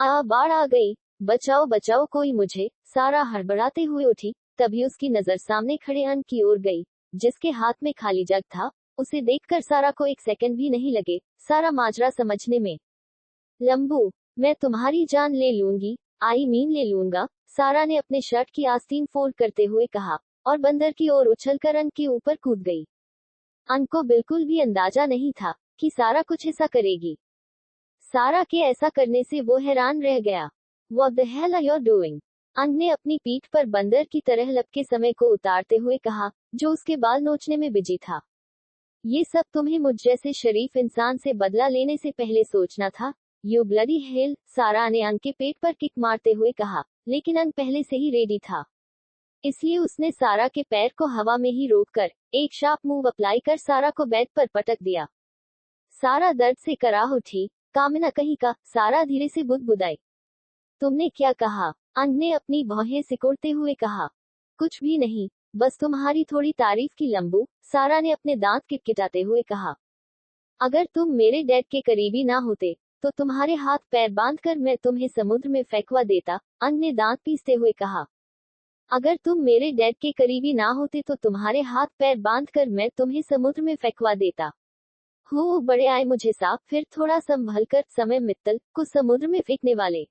बाढ़ आ गई। बचाओ बचाओ कोई मुझे। सारा हड़बड़ाते हुए उठी। तभी उसकी नजर सामने खड़े अन की ओर गई, जिसके हाथ में खाली जग था। उसे देखकर सारा को एक सेकंड भी नहीं लगे सारा माजरा समझने में। लंबू, मैं तुम्हारी जान ले लूंगी, आई मीन ले लूंगा, सारा ने अपने शर्ट की आस्तीन फोल्ड करते हुए कहा, और बंदर की ओर उछलकर अन के ऊपर कूद गई। अन को बिल्कुल भी अंदाजा नहीं था कि सारा कुछ ऐसा करेगी। सारा के ऐसा करने से वो हैरान रह गया। What the hell are you doing? अंग ने अपनी पीठ पर बंदर की तरह लपके समय को उतारते हुए कहा, जो उसके बाल नोचने में बिजी था। ये सब तुम्हें मुझ जैसे शरीफ इंसान से बदला लेने से पहले सोचना था। यू ब्लडी हेल, सारा ने अंग के पेट पर किक मारते हुए कहा, लेकिन अंग पहले से ही रेडी था। इसलिए उसने सारा के पैर को हवा में ही रोककर एक शार्प मूव अप्लाई कर सारा को बेड पर पटक दिया। सारा दर्द से कराह उठी। कामना कहीं का, सारा धीरे से बुदबुदाई। तुमने क्या कहा? अंग ने अपनी भौहें सिकोड़ते हुए कहा। कुछ भी नहीं, बस तुम्हारी थोड़ी तारीफ की लंबू, सारा ने अपने दांत किटकिटाते हुए कहा। अगर तुम मेरे डैड के करीबी ना होते तो तुम्हारे हाथ पैर बांधकर मैं तुम्हें समुद्र में फेंकवा देता, अंग ने दांत पीसते हुए कहा। अगर तुम मेरे डैड के करीबी ना होते तो तुम्हारे हाथ पैर बांधकर मैं तुम्हें समुद्र में फेंकवा देता। हो बड़े आए मुझे साफ, फिर थोड़ा संभल कर, समय मित्तल को समुद्र में फेंकने वाले।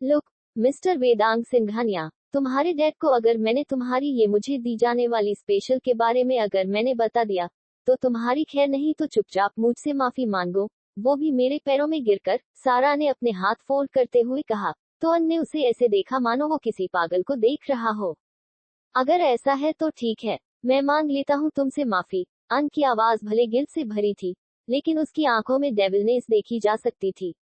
लुक मिस्टर वेदांग सिंघानिया, तुम्हारे डैड को अगर मैंने तुम्हारी ये मुझे दी जाने वाली स्पेशल के बारे में अगर मैंने बता दिया तो तुम्हारी खैर नहीं, तो चुपचाप मुझसे माफी मांगो, वो भी मेरे पैरों में गिरकर, सारा ने अपने हाथ फोल्ड करते हुए कहा। तो अन ने उसे ऐसे देखा मानो वो किसी पागल को देख रहा हो। अगर ऐसा है तो ठीक है, मैं मांग लेता हूँ तुमसे माफी। अन की आवाज भले गिल्ट से भरी थी, लेकिन उसकी आंखों में डेविलनेस देखी जा सकती थी।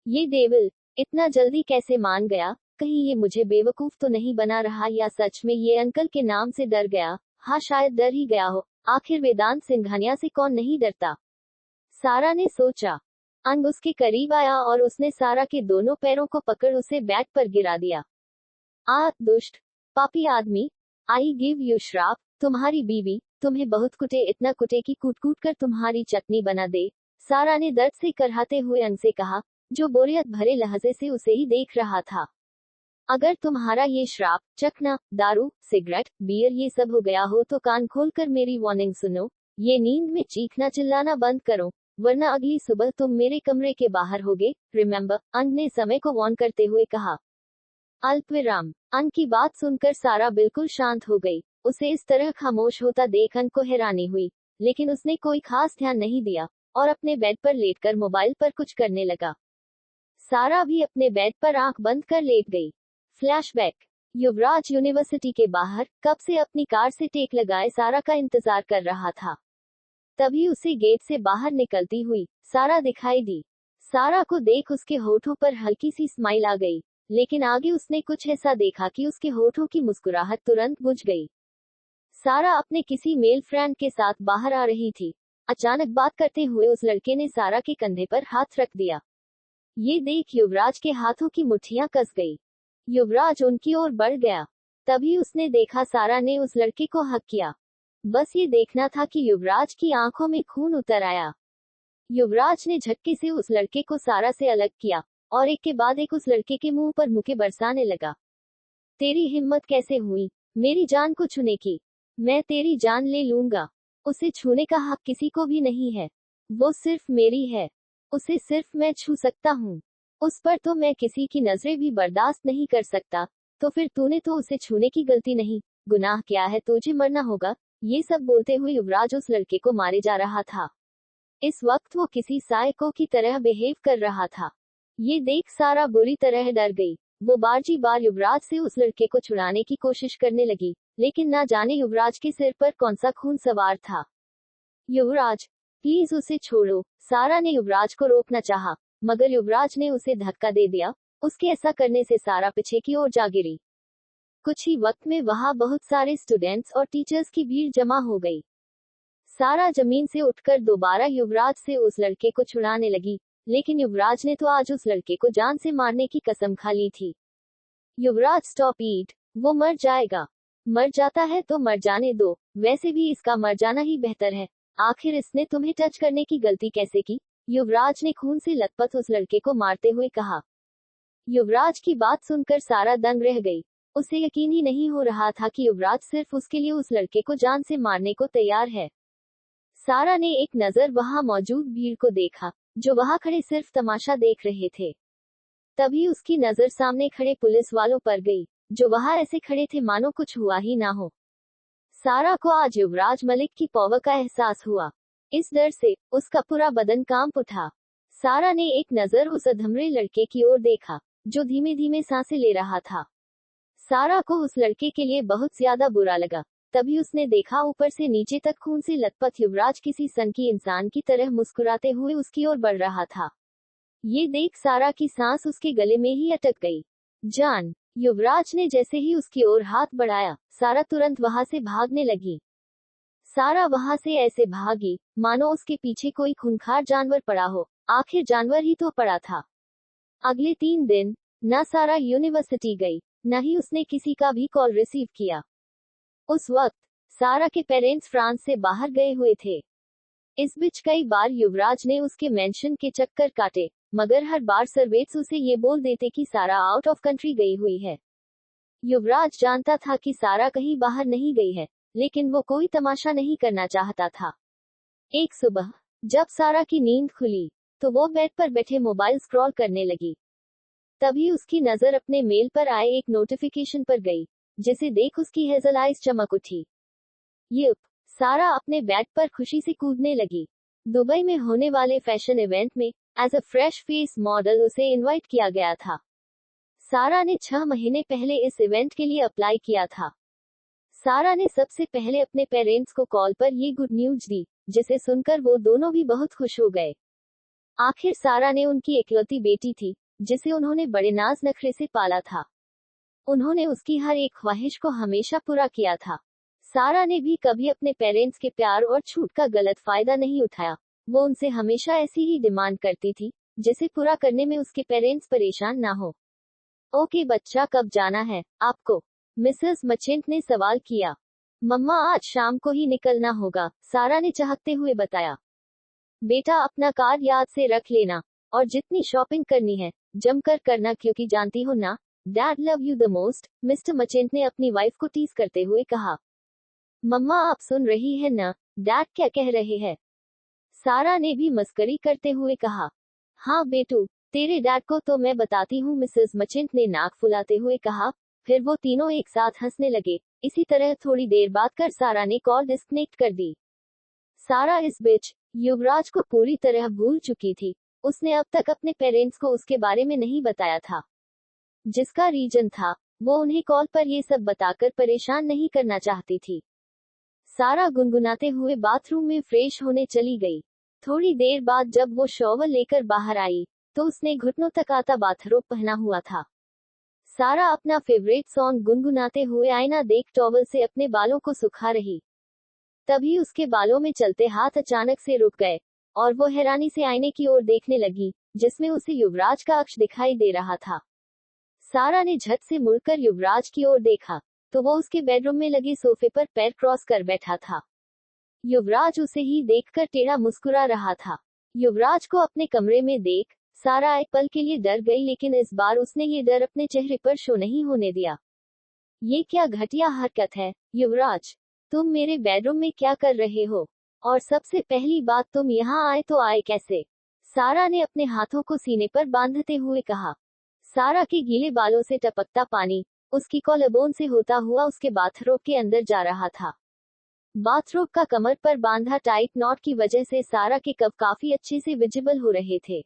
ये डेविल इतना जल्दी कैसे मान गया? कहीं ये मुझे बेवकूफ तो नहीं बना रहा, या सच में ये अंकल के नाम से डर गया? हाँ, शायद डर ही गया हो। आखिर वेदांत सिंघानिया से कौन नहीं डरता? सारा ने सोचा। अंग उसके करीब आया और उसने सारा के दोनों पैरों को पकड़ उसे बैग पर गिरा दिया। दुष्ट पापी आदमी, आई गिव यू श्राप, तुम्हारी बीवी तुम्हें बहुत कुटे, इतना कुटे कि कूट कूट कर तुम्हारी चटनी बना दे, सारा ने दर्द से करहाते हुए अंग से कहा, जो बोरियत भरे लहजे से उसे ही देख रहा था। अगर तुम्हारा ये श्राप चखना, दारू, सिगरेट, बियर ये सब हो गया हो तो कान खोलकर मेरी वार्निंग सुनो। ये नींद में चीखना चिल्लाना बंद करो, वरना अगली सुबह तुम मेरे कमरे के बाहर होगे, रिमेंबर, अंग ने समय को वार्न करते हुए कहा। अल्पविराम। अंग की बात सुनकर सारा बिल्कुल शांत हो गई। उसे इस तरह खामोश होता देख अंग को हैरानी हुई, लेकिन उसने कोई खास ध्यान नहीं दिया और अपने बेड पर लेटकर मोबाइल पर कुछ करने लगा। सारा भी अपने बेड पर आंख बंद कर लेट गई। फ्लैशबैक। युवराज यूनिवर्सिटी के बाहर कब से अपनी कार से टेक लगाए सारा का इंतजार कर रहा था। तभी उसे गेट से बाहर निकलती हुई सारा दिखाई दी। सारा को देख उसके होठों पर हल्की सी स्माइल आ गई, लेकिन आगे उसने कुछ ऐसा देखा कि उसके होठों की मुस्कुराहट तुरंत बुझ गई। सारा अपने किसी मेल फ्रेंड के साथ बाहर आ रही थी। अचानक बात करते हुए उस लड़के ने सारा के कंधे पर हाथ रख दिया। ये देख युवराज के हाथों की मुट्ठियां कस गई। युवराज उनकी ओर बढ़ गया। तभी उसने देखा सारा ने उस लड़के को हक किया। बस ये देखना था कि युवराज की आंखों में खून उतर आया। युवराज ने झटके से उस लड़के को सारा से अलग किया और एक के बाद एक उस लड़के के मुंह पर मुक्के बरसाने लगा। तेरी हिम्मत कैसे हुई मेरी जान को छूने की? मैं तेरी जान ले लूंगा। उसे छूने का हक किसी को भी नहीं है, वो सिर्फ मेरी है। उसे सिर्फ मैं छू सकता हूँ। उस पर तो मैं किसी की नजरें भी बर्दाश्त नहीं कर सकता। तो फिर तूने तो उसे छूने की गलती नहीं, गुनाह क्या है? तुझे मरना होगा। ये सब बोलते हुए युवराज उस लड़के को मारे जा रहा था। इस वक्त वो किसी साइको की तरह बिहेव कर रहा था। ये देख सारा बुरी तरह डर गई। वो बार बार युवराज से उस लड़के को छुड़ाने की कोशिश करने लगी, लेकिन ना जाने युवराज के सिर पर कौन सा खून सवार था। युवराज, प्लीज उसे छोड़ो। सारा ने युवराज को रोकना चाहा, मगर युवराज ने उसे धक्का दे दिया। उसके ऐसा करने से सारा पीछे की ओर जा गिरी। कुछ ही वक्त में वहां बहुत सारे स्टूडेंट्स और टीचर्स की भीड़ जमा हो गई। सारा जमीन से उठकर दोबारा युवराज से उस लड़के को छुड़ाने लगी, लेकिन युवराज ने तो आज उस लड़के को जान से मारने की कसम खा ली थी। युवराज स्टॉप इट, वो मर जाएगा। मर जाता है तो मर जाने दो, वैसे भी इसका मर जाना ही बेहतर है। आखिर इसने तुम्हें टच करने की गलती कैसे की? युवराज ने खून से लथपथ उस लड़के को मारते हुए कहा। युवराज की बात सुनकर सारा दंग रह गई। उसे यकीन ही नहीं हो रहा था कि युवराज सिर्फ उसके लिए उस लड़के को जान से मारने को तैयार है। सारा ने एक नजर वहां मौजूद भीड़ को देखा, जो वहां खड़े सिर्फ तमाशा देख रहे थे। तभी उसकी नजर सामने खड़े पुलिस वालों पर गई, जो वहां ऐसे खड़े थे मानो कुछ हुआ ही ना हो। सारा को आज युवराज मलिक की पॉवर का एहसास हुआ। इस डर से उसका पूरा बदन कांप उठा। सारा ने एक नजर उस अधमरे लड़के की ओर देखा, जो धीमे धीमे सांसें ले रहा था। सारा को उस लड़के के लिए बहुत ज्यादा बुरा लगा। तभी उसने देखा ऊपर से नीचे तक खून से लथपथ युवराज किसी सनकी इंसान की तरह मुस्कुराते हुए उसकी ओर बढ़ रहा था। ये देख सारा की सांस उसके गले में ही अटक गई। जान! युवराज ने जैसे ही उसकी ओर हाथ बढ़ाया, सारा तुरंत वहां से भागने लगी। सारा वहां से ऐसे भागी, मानो उसके पीछे कोई खूंखार जानवर पड़ा हो। आखिर जानवर ही तो पड़ा था। अगले 3 दिन न सारा यूनिवर्सिटी गई, न ही उसने किसी का भी कॉल रिसीव किया। उस वक्त सारा के पेरेंट्स फ्रांस से बाहर गए हुए थे। इस बीच कई बार युवराज ने उसके मेंशन के चक्कर काटे, मगर हर बार सर्वेंट्स उसे ये बोल देते कि सारा आउट ऑफ कंट्री गई हुई है। युवराज जानता था कि सारा कहीं बाहर नहीं गई है, लेकिन वो कोई तमाशा नहीं करना चाहता था। एक सुबह जब सारा की नींद खुली, तो वो बेड पर बैठे मोबाइल स्क्रॉल करने लगी। तभी उसकी नजर अपने मेल पर आए एक नोटिफिकेशन पर गई, जिसे देख उसकी हेजल आइज चमक उठी। युप! सारा अपने बेड पर खुशी से कूदने लगी। दुबई में होने वाले फैशन इवेंट में as a fresh face model उसे इनवाइट किया गया था। सारा ने 6 महीने पहले इस इवेंट के लिए अप्लाई किया था। सारा ने सबसे पहले अपने पेरेंट्स को कॉल पर ये गुड न्यूज दी, जिसे सुनकर वो दोनों भी बहुत खुश हो गए। आखिर सारा ने उनकी इकलौती बेटी थी, जिसे उन्होंने बड़े नाज नखरे से पाला था। उन्होंने उसकी हर एक ख्वाहिश को हमेशा पूरा किया था। सारा ने भी कभी अपने पेरेंट्स के प्यार और छूट का गलत फायदा नहीं उठाया। वो उनसे हमेशा ऐसी ही डिमांड करती थी, जिसे पूरा करने में उसके पेरेंट्स परेशान ना हो। ओके बच्चा, कब जाना है आपको? मिसेस मचिंट ने सवाल किया। मम्मा, आज शाम को ही निकलना होगा, सारा ने चहकते हुए बताया। बेटा, अपना कार्ड याद से रख लेना, और जितनी शॉपिंग करनी है जमकर करना, क्योंकि जानती हो ना, dad love you the most, mister मचिंट ने अपनी वाइफ को टीज करते हुए कहा। मम्मा, आप सुन रही है ना, डैड क्या कह रहे हैं? सारा ने भी मस्करी करते हुए कहा। हाँ बेटू, तेरे डैड को तो मैं बताती हूँ, मिसेस मचिंट ने नाक फुलाते हुए कहा। फिर वो तीनों एक साथ हंसने लगे। इसी तरह थोड़ी देर बाद कर सारा ने कॉल डिस्कनेक्ट कर दी। सारा इस बीच युवराज को पूरी तरह भूल चुकी थी। उसने अब तक अपने पेरेंट्स को उसके बारे में नहीं बताया था, जिसका रीजन था, वो उन्हें कॉल पर ये सब बताकर परेशान नहीं करना चाहती थी। सारा गुनगुनाते हुए बाथरूम में फ्रेश होने चली गई। थोड़ी देर बाद जब वो शॉवर लेकर बाहर आई, तो उसने घुटनों तक आता बाथरोब पहना हुआ था। सारा अपना फेवरेट सॉन्ग गुनगुनाते हुए आईना देख टॉवल से अपने बालों को सुखा रही। तभी उसके बालों में चलते हाथ अचानक से रुक गए, और वो हैरानी से आईने की ओर देखने लगी, जिसमें उसे युवराज का अक्ष दिखाई दे रहा था। सारा ने झट से मुड़कर युवराज की ओर देखा, तो वो उसके बेडरूम में लगे सोफे पर पैर क्रॉस कर बैठा था। युवराज उसे ही देखकर टेढ़ा मुस्कुरा रहा था। युवराज को अपने कमरे में देख सारा एक पल के लिए डर गई, लेकिन इस बार उसने ये डर अपने चेहरे पर शो नहीं होने दिया। ये क्या घटिया हरकत है, युवराज? तुम मेरे बेडरूम में क्या कर रहे हो? और सबसे पहली बात, तुम यहाँ आए तो आए कैसे? सारा ने अपने हाथों को सीने पर बांधते हुए कहा। सारा के गीले बालों से टपकता पानी उसकी कॉलरबोन से होता हुआ उसके बाथरोब के अंदर जा रहा था। बाथरोब का कमर पर बांधा टाइट नॉट की वजह से सारा के कप काफी अच्छे से विजिबल हो रहे थे।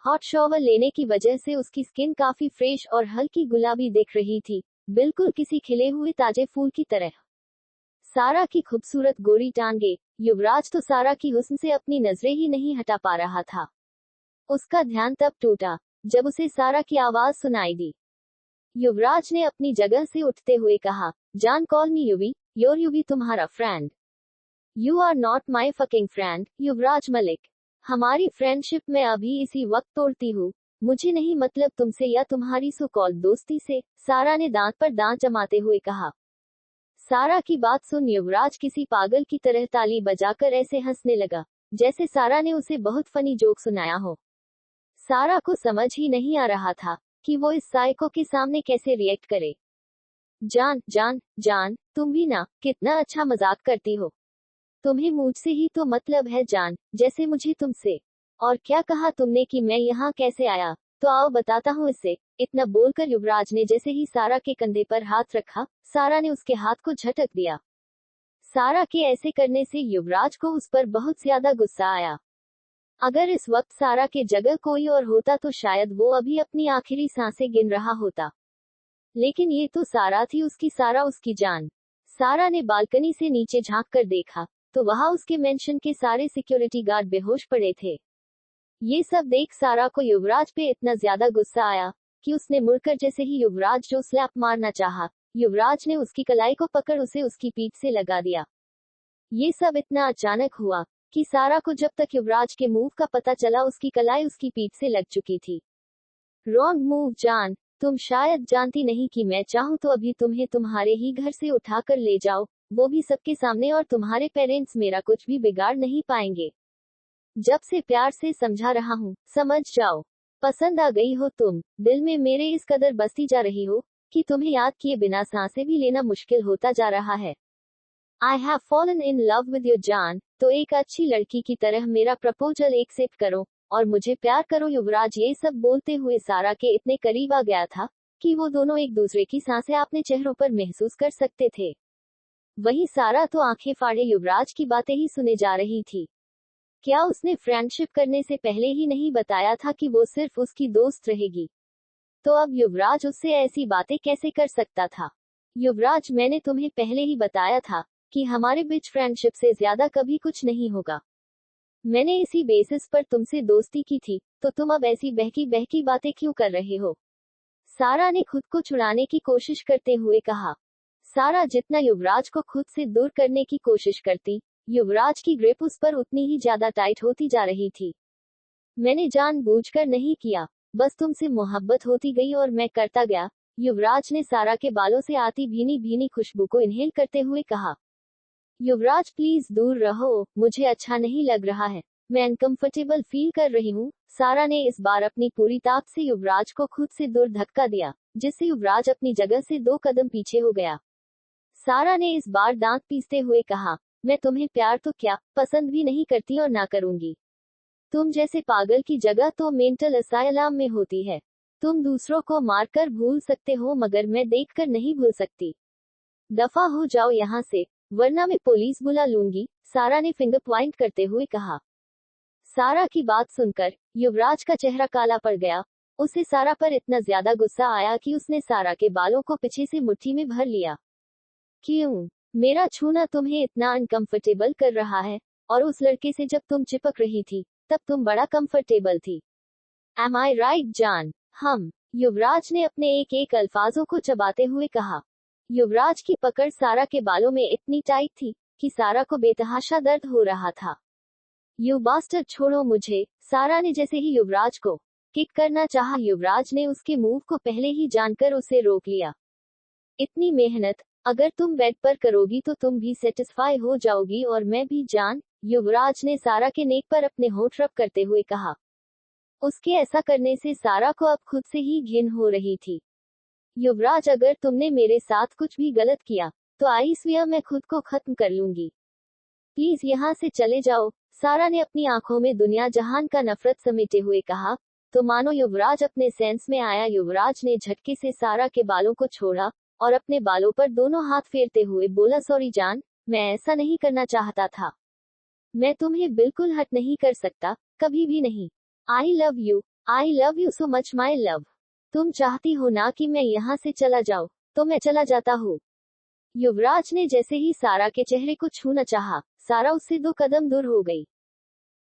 हॉट शॉवर लेने की वजह से उसकी स्किन काफी फ्रेश और हल्की गुलाबी दिख रही थी, बिल्कुल किसी खिले हुए ताजे फूल की तरह। सारा की खूबसूरत गोरी टांगे, युवराज तो सारा की हुस्न से अपनी नजरें ही नहीं हटा पा रहा था। उसका ध्यान तब टूटा जब उसे सारा की आवाज सुनाई दी। युवराज ने अपनी जगह से उठते हुए कहा, जान, call me UV, your Yuvi तुम्हारा friend. You are not my fucking friend, Yuvraj Malik. हमारी फ्रेंडशिप मैं अभी इसी वक्त तोड़ती हूँ। मुझे नहीं मतलब तुमसे या तुम्हारी सो कॉल दोस्ती से, सारा ने दांत पर दांत जमाते हुए कहा। सारा की बात सुन युवराज किसी पागल की तरह ताली बजाकर ऐसे हंसने लगा, जैसे सारा ने उसे बहुत फनी जोक सुनाया हो। सारा को समझ ही नहीं आ रहा था कि वो इस साइको के सामने कैसे रिएक्ट करे। जान जान जान, तुम भी ना कितना अच्छा मजाक करती हो। तुम्हें मुझसे ही तो मतलब है जान, जैसे मुझे तुमसे। और क्या कहा तुमने कि मैं यहाँ कैसे आया? तो आओ बताता हूँ इसे। इतना बोलकर युवराज ने जैसे ही सारा के कंधे पर हाथ रखा, सारा ने उसके हाथ को झटक दिया। सारा के ऐसे करने से युवराज को उस पर बहुत ज्यादा गुस्सा आया। अगर इस वक्त सारा के जगह कोई और होता तो शायद वो अभी अपनी आखिरी सांसें गिन रहा होता। लेकिन ये तो सारा थी, उसकी सारा, उसकी जान। सारा ने बालकनी से नीचे झांक कर देखा तो वहां उसके मेंशन के सारे सिक्योरिटी गार्ड बेहोश पड़े थे। ये सब देख सारा को युवराज पे इतना ज्यादा गुस्सा आया कि उसने मुड़कर जैसे ही युवराज जो स्लैप मारना चाहा, युवराज ने उसकी कलाई को पकड़ उसे उसकी पीठ से लगा दिया। ये सब इतना अचानक हुआ कि सारा को जब तक युवराज के मूव का पता चला उसकी कलाई उसकी पीठ से लग चुकी थी। रॉन्ग मूव जान, तुम शायद जानती नहीं कि मैं चाहूँ तो अभी तुम्हें तुम्हारे ही घर से उठाकर ले जाओ, वो भी सबके सामने, और तुम्हारे पेरेंट्स मेरा कुछ भी बिगाड़ नहीं पाएंगे। जब से प्यार से समझा रहा हूँ, समझ जाओ। पसंद आ गई हो तुम, दिल में मेरे इस कदर बसती जा रही हो कि तुम्हें याद किए बिना सांसें भी लेना मुश्किल होता जा रहा है। I have fallen in love with your जान, तो एक अच्छी लड़की की तरह मेरा प्रपोजल एक्सेप्ट करो और मुझे प्यार करो। युवराज ये सब बोलते हुए सारा के इतने करीब आ गया था कि वो दोनों एक दूसरे की सांसें अपने चेहरों पर महसूस कर सकते थे। वहीं सारा तो आंखें फाड़े युवराज की बातें ही सुने जा रही थी। क्या उसने फ्रेंडशिप करने से पहले ही नहीं बताया था कि वो सिर्फ उसकी दोस्त रहेगी? तो अब युवराज उससे ऐसी बातें कैसे कर सकता था? युवराज, मैंने तुम्हें पहले ही बताया था कि हमारे बीच फ्रेंडशिप से ज्यादा कभी कुछ नहीं होगा। मैंने इसी बेसिस पर तुमसे दोस्ती की थी, तो तुम अब ऐसी बहकी बहकी बातें क्यों कर रहे हो? सारा ने खुद को छुड़ाने की कोशिश करते हुए कहा। सारा जितना युवराज को खुद से दूर करने की कोशिश करती, युवराज की ग्रिप उस पर उतनी ही ज्यादा टाइट होती जा रही थी। मैंने जानबूझकर नहीं किया, बस तुमसे मोहब्बत होती गई और मैं करता गया। युवराज ने सारा के बालों से आती भीनी भीनी खुशबू को इनहेल करते हुए कहा। युवराज प्लीज दूर रहो, मुझे अच्छा नहीं लग रहा है, मैं अनकंफर्टेबल फील कर रही हूँ। सारा ने इस बार अपनी पूरी ताकत से युवराज को खुद से दूर धक्का दिया, जिससे युवराज अपनी जगह से 2 कदम पीछे हो गया। सारा ने इस बार दांत पीसते हुए कहा, मैं तुम्हें प्यार तो क्या, पसंद भी नहीं करती और ना करूंगी। तुम जैसे पागल की जगह तो मेंटल असाइलम में होती है। तुम दूसरों को मारकर भूल सकते हो मगर मैं देखकर नहीं भूल सकती। दफा हो जाओ यहाँ से, वरना मैं पुलिस बुला लूंगी, सारा ने फिंगर पॉइंट करते हुए कहा। सारा की बात सुनकर युवराज का चेहरा काला पड़ गया। उसे सारा पर इतना ज्यादा गुस्सा आया कि उसने सारा के बालों को पीछे से मुट्ठी में भर लिया। क्यों? मेरा छूना तुम्हें इतना अनकंफर्टेबल कर रहा है? और उस लड़के से जब तुम चिपक रही थी तब तुम बड़ा कंफर्टेबल थी। एम आई राइट जान? हम, युवराज ने अपने एक एक अल्फाजों को चबाते हुए कहा। युवराज की पकड़ सारा के बालों में इतनी टाइट थी कि सारा को बेतहाशा दर्द हो रहा था। यू बास्टर्ड, छोड़ो मुझे। सारा ने जैसे ही युवराज को किक करना चाहा, युवराज ने उसके मूव को पहले ही जानकर उसे रोक लिया। इतनी मेहनत अगर तुम बेड पर करोगी तो तुम भी सेटिस्फाई हो जाओगी और मैं भी जान, युवराज ने सारा के नेक पर अपने होंठ रब करते हुए कहा। उसके ऐसा करने से सारा को अब खुद से ही घिन हो रही थी। युवराज, अगर तुमने मेरे साथ कुछ भी गलत किया तो आई स्वेयर मैं खुद को खत्म कर लूंगी। प्लीज यहाँ से चले जाओ। सारा ने अपनी आंखों में दुनिया जहान का नफरत समेटे हुए कहा। तो मानो युवराज अपने सेंस में आया। युवराज ने झटके से सारा के बालों को छोड़ा और अपने बालों पर दोनों हाथ फेरते हुए बोला, सॉरी जान, मैं ऐसा नहीं करना चाहता था। मैं तुम्हें बिल्कुल हर्ट नहीं कर सकता, कभी भी नहीं। I love you so much my love. तुम चाहती हो ना कि मैं यहाँ से चला जाऊँ, तो मैं चला जाता हूँ। युवराज ने जैसे ही सारा के चेहरे को छूना चाहा, सारा उससे 2 कदम दूर हो गई।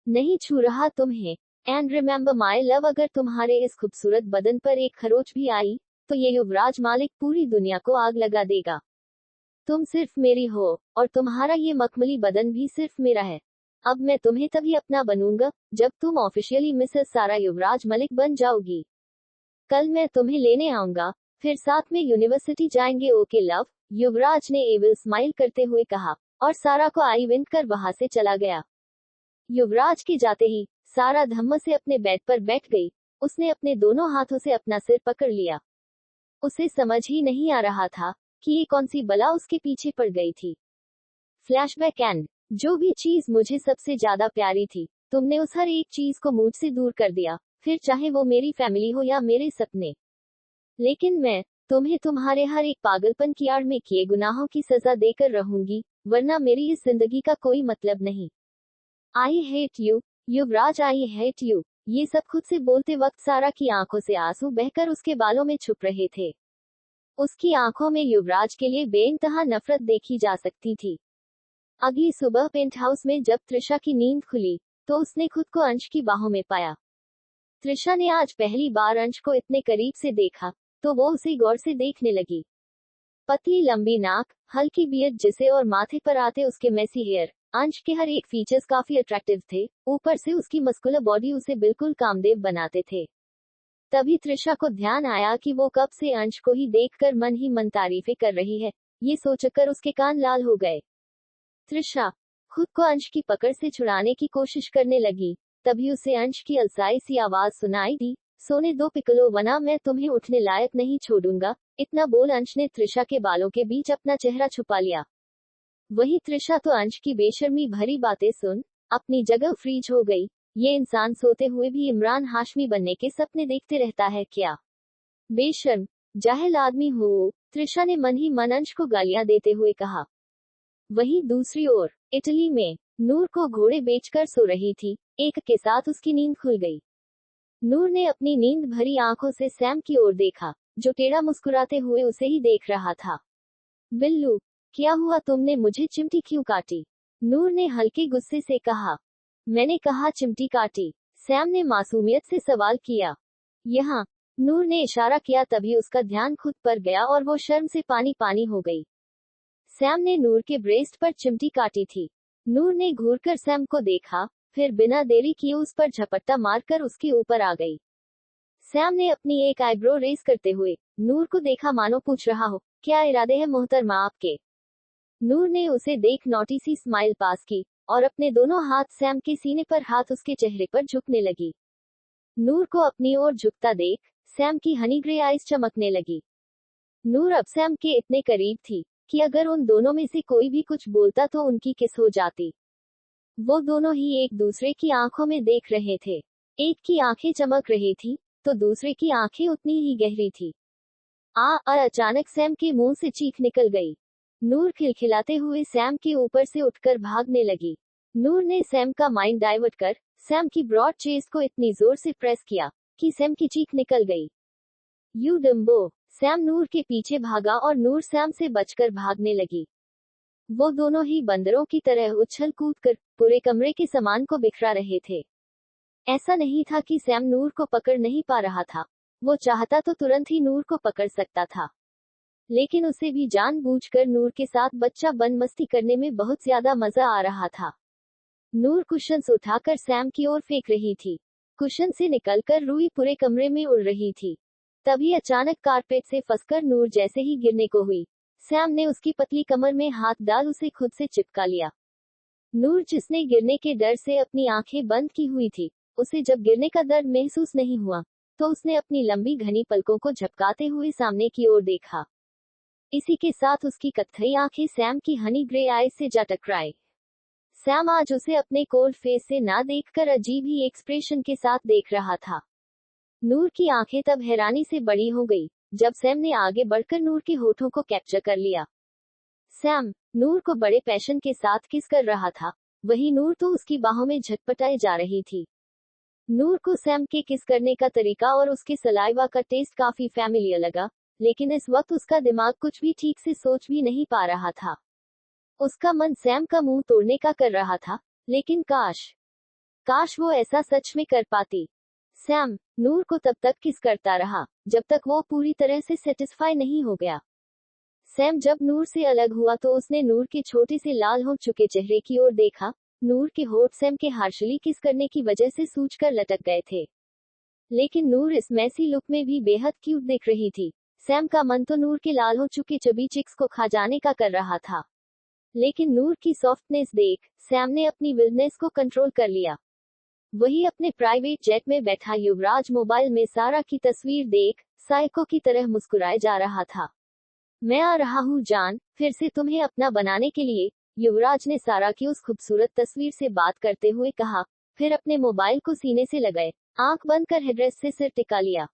नहीं छू रहा तुम्हें। एंड रिमेम्बर माई लव, अगर तुम्हारे इस खूबसूरत बदन पर एक खरोच भी आई तो ये युवराज मालिक पूरी दुनिया को आग लगा देगा। तुम सिर्फ मेरी हो और तुम्हारा ये मखमली बदन भी सिर्फ मेरा है। अब मैं तुम्हें तभी अपना बनूंगा जब तुम ऑफिशियली मिसेस सारा युवराज मलिक बन जाओगी। कल मैं तुम्हें लेने आऊंगा, फिर साथ में यूनिवर्सिटी जाएंगे। ओके लव, युवराज ने एविल स्माइल करते हुए कहा और सारा को आई विंक कर वहां से चला गया। युवराज के जाते ही सारा धम्म से अपने बेड पर बैठ गई उसने अपने दोनों हाथों से अपना सिर पकड़ लिया। उसे समझ ही नहीं आ रहा था कि ये कौन सी बला उसके पीछे पड़ गई थी। फ्लैशबैक एंड, जो भी चीज मुझे सबसे ज्यादा प्यारी थी, तुमने उस हर एक चीज को मुझसे दूर कर दिया, फिर चाहे वो मेरी फैमिली हो या मेरे सपने। लेकिन मैं तुम्हें तुम्हारे हर एक पागलपन की आड़ में किए गुनाहों की सजा देकर रहूंगी, वरना मेरी इस जिंदगी का कोई मतलब नहीं। I hate you, Yuvraj, I hate you. ये सब खुद से बोलते वक्त सारा की आंखों से आंसू बहकर उसके बालों में छुप रहे थे। उसकी आंखों में युवराज के लिए बेइंतहा नफरत देखी जा सकती थी। अगली सुबह पेंट हाउस में जब त्रिशा की नींद खुली, तो उसने खुद को अंश की बाहों में पाया। त्रिशा ने आज पहली बार अंश को इतने करीब से देखा, तो वो उसे गौर से देखने लगी। पतली लंबी नाक, हल्की बियर्ड जिसे और माथे पर आते उसके मेसी हेयर, अंश के हर एक फीचर्स काफी अट्रैक्टिव थे। ऊपर से उसकी मस्कुलर बॉडी उसे बिल्कुल कामदेव बनाते थे। तभी त्रिशा को ध्यान आया कि वो कब से अंश को ही देखकर मन ही मन तारीफें कर रही है। ये सोचकर उसके कान लाल हो गए। त्रिशा खुद को अंश की पकड़ से छुड़ाने की कोशिश करने लगी। तभी उसे अंश की अलसाई सी आवाज सुनाई दी, सोने दो पिकलो, वरना मैं तुम्हें उठने लायक नहीं छोड़ूंगा। इतना बोल अंश ने त्रिशा के बालों के बीच अपना चेहरा छुपा लिया। वही त्रिशा तो अंश की बेशर्मी भरी बातें सुन अपनी जगह फ्रीज हो गई। ये इंसान सोते हुए भी इमरान हाशमी बनने के सपने देखते रहता है क्या? बेशर्म, जाहिल आदमी हो, त्रिशा ने मन ही मन अंश को गालियां देते हुए कहा। वहीं दूसरी ओर इटली में नूर को घोड़े बेचकर सो रही थी। एक के साथ उसकी नींद खुल गई। नूर ने अपनी नींद भरी आंखों से सैम की ओर देखा, जो टेढ़ा मुस्कुराते हुए उसे ही देख रहा था। बिल्लू, क्या हुआ, तुमने मुझे चिमटी क्यों काटी? नूर ने हल्के गुस्से से कहा। मैंने कहा चिमटी काटी? सैम ने मासूमियत से सवाल किया। यहाँ, नूर ने इशारा किया। तभी उसका ध्यान खुद पर गया और वो शर्म से पानी पानी हो गई। सैम ने नूर के ब्रेस्ट पर चिमटी काटी थी। नूर ने घूरकर सैम को देखा, फिर बिना देरी किए उस पर झपट्टा मारकर उसके ऊपर आ गई। सैम ने अपनी एक आईब्रो रेस करते हुए नूर को देखा, मानो पूछ रहा हो, क्या इरादे हैं मोहतरमा आपके? नूर ने उसे देख नोटी सी स्माइल पास की और अपने दोनों हाथ सैम के सीने पर हाथ उसके चेहरे पर झुकने लगी। नूर को अपनी ओर झुकता देख सैम की हनी ग्रे आइज चमकने लगी। नूर अब सैम के इतने करीब थी कि अगर उन दोनों में से कोई भी कुछ बोलता तो उनकी किस हो जाती। वो दोनों ही एक दूसरे की आंखों में देख रहे थे। एक की आंखें चमक रही थी, तो दूसरे की आंखें उतनी ही गहरी थी। अचानक सैम के मुंह से चीख निकल गई। नूर खिलखिलाते हुए सैम के ऊपर से उठकर भागने लगी। नूर ने सैम का माइंड डाइवर्ट कर सैम की ब्रॉड चेस्ट को इतनी जोर से प्रेस किया कि सैम की चीख निकल गई। You Dumbo! सैम नूर के पीछे भागा और नूर सैम से बचकर भागने लगी। वो दोनों ही बंदरों की तरह उछल कूद कर पूरे कमरे के सामान को बिखरा रहे थे। ऐसा नहीं था कि सैम नूर को पकड़ नहीं पा रहा था। वो चाहता तो तुरंत ही नूर को पकड़ सकता था, लेकिन उसे भी जानबूझकर नूर के साथ बच्चा बन मस्ती करने में बहुत ज्यादा मजा आ रहा था। नूर कुशन्स उठाकर सैम की ओर फेंक रही थी। कुशन से निकलकर रूई पूरे कमरे में उड़ रही थी। तभी अचानक कारपेट से फंसकर नूर जैसे ही गिरने को हुई, सैम ने उसकी पतली कमर में हाथ डाल उसे खुद से चिपका लिया। नूर, जिसने गिरने के डर से अपनी आंखें बंद की हुई थी, उसे जब गिरने का दर्द महसूस नहीं हुआ, तो उसने अपनी लंबी घनी पलकों को झपकाते हुए सामने की ओर देखा। इसी के साथ उसकी कत्थई आंखें सैम की हनी ग्रे आईज से जा टकराई। सैम आज उसे अपने कोल्ड फेस से ना देखकर अजीब ही एक्सप्रेशन के साथ देख रहा था। नूर की आंखें तब हैरानी से बड़ी हो गई जब सैम ने आगे बढ़कर नूर के होठों को कैप्चर कर लिया। सैम नूर को बड़े पैशन के साथ किस कर रहा था, वही नूर तो उसकी बाहों में झटपटाए जा रही थी। नूर को सैम के किस करने का तरीका और उसके सलाइवा का टेस्ट काफी फैमिलियर लगा, लेकिन इस वक्त उसका दिमाग कुछ भी ठीक से सोच भी नहीं पा रहा था। उसका मन सैम का मुंह तोड़ने का कर रहा था, लेकिन काश वो ऐसा सच में कर पाती। सैम नूर को तब तक किस करता रहा जब तक वो पूरी तरह से सेटिस्फाई नहीं हो गया। सैम जब नूर से अलग हुआ तो उसने नूर के छोटे से लाल हो चुके चेहरे की ओर देखा। नूर के होठ सैम के हार्शली किस करने की वजह से सूजकर लटक गए थे, लेकिन नूर इस मैसी लुक में भी बेहद क्यूट दिख रही थी। सैम का मन तो नूर के लाल हो चुके चबी चिक्स को खा जाने का कर रहा था, लेकिन नूर की सॉफ्टनेस देख सैम ने अपनी विलनेस को कंट्रोल कर लिया। वही अपने प्राइवेट जेट में बैठा युवराज मोबाइल में सारा की तस्वीर देख साइको की तरह मुस्कुराए जा रहा था। मैं आ रहा हूँ जान, फिर से तुम्हें अपना बनाने के लिए, युवराज ने सारा की उस खूबसूरत तस्वीर से बात करते हुए कहा, फिर अपने मोबाइल को सीने से लगाए, आंख बंद कर हेडरेस्ट से सिर टिका लिया।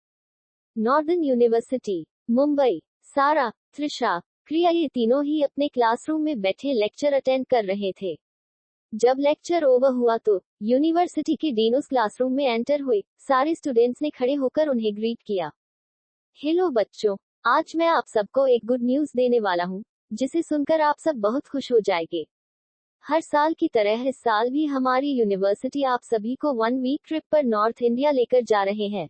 Northern university, Mumbai. सारा, त्रिशा, क्रिया ये तीनों ही अपने क्लासरूम में बैठे लेक्चर अटेंड कर रहे थे। जब लेक्चर ओवर हुआ तो यूनिवर्सिटी के डीन उस क्लासरूम में एंटर हुए। सारे स्टूडेंट्स ने खड़े होकर उन्हें ग्रीट किया। हेलो बच्चों, आज मैं आप सबको एक गुड न्यूज देने वाला हूँ, जिसे सुनकर आप सब बहुत खुश हो जाएंगे। हर साल की तरह इस साल भी हमारी यूनिवर्सिटी आप सभी को 1 वीक ट्रिप पर नॉर्थ इंडिया लेकर जा रहे हैं,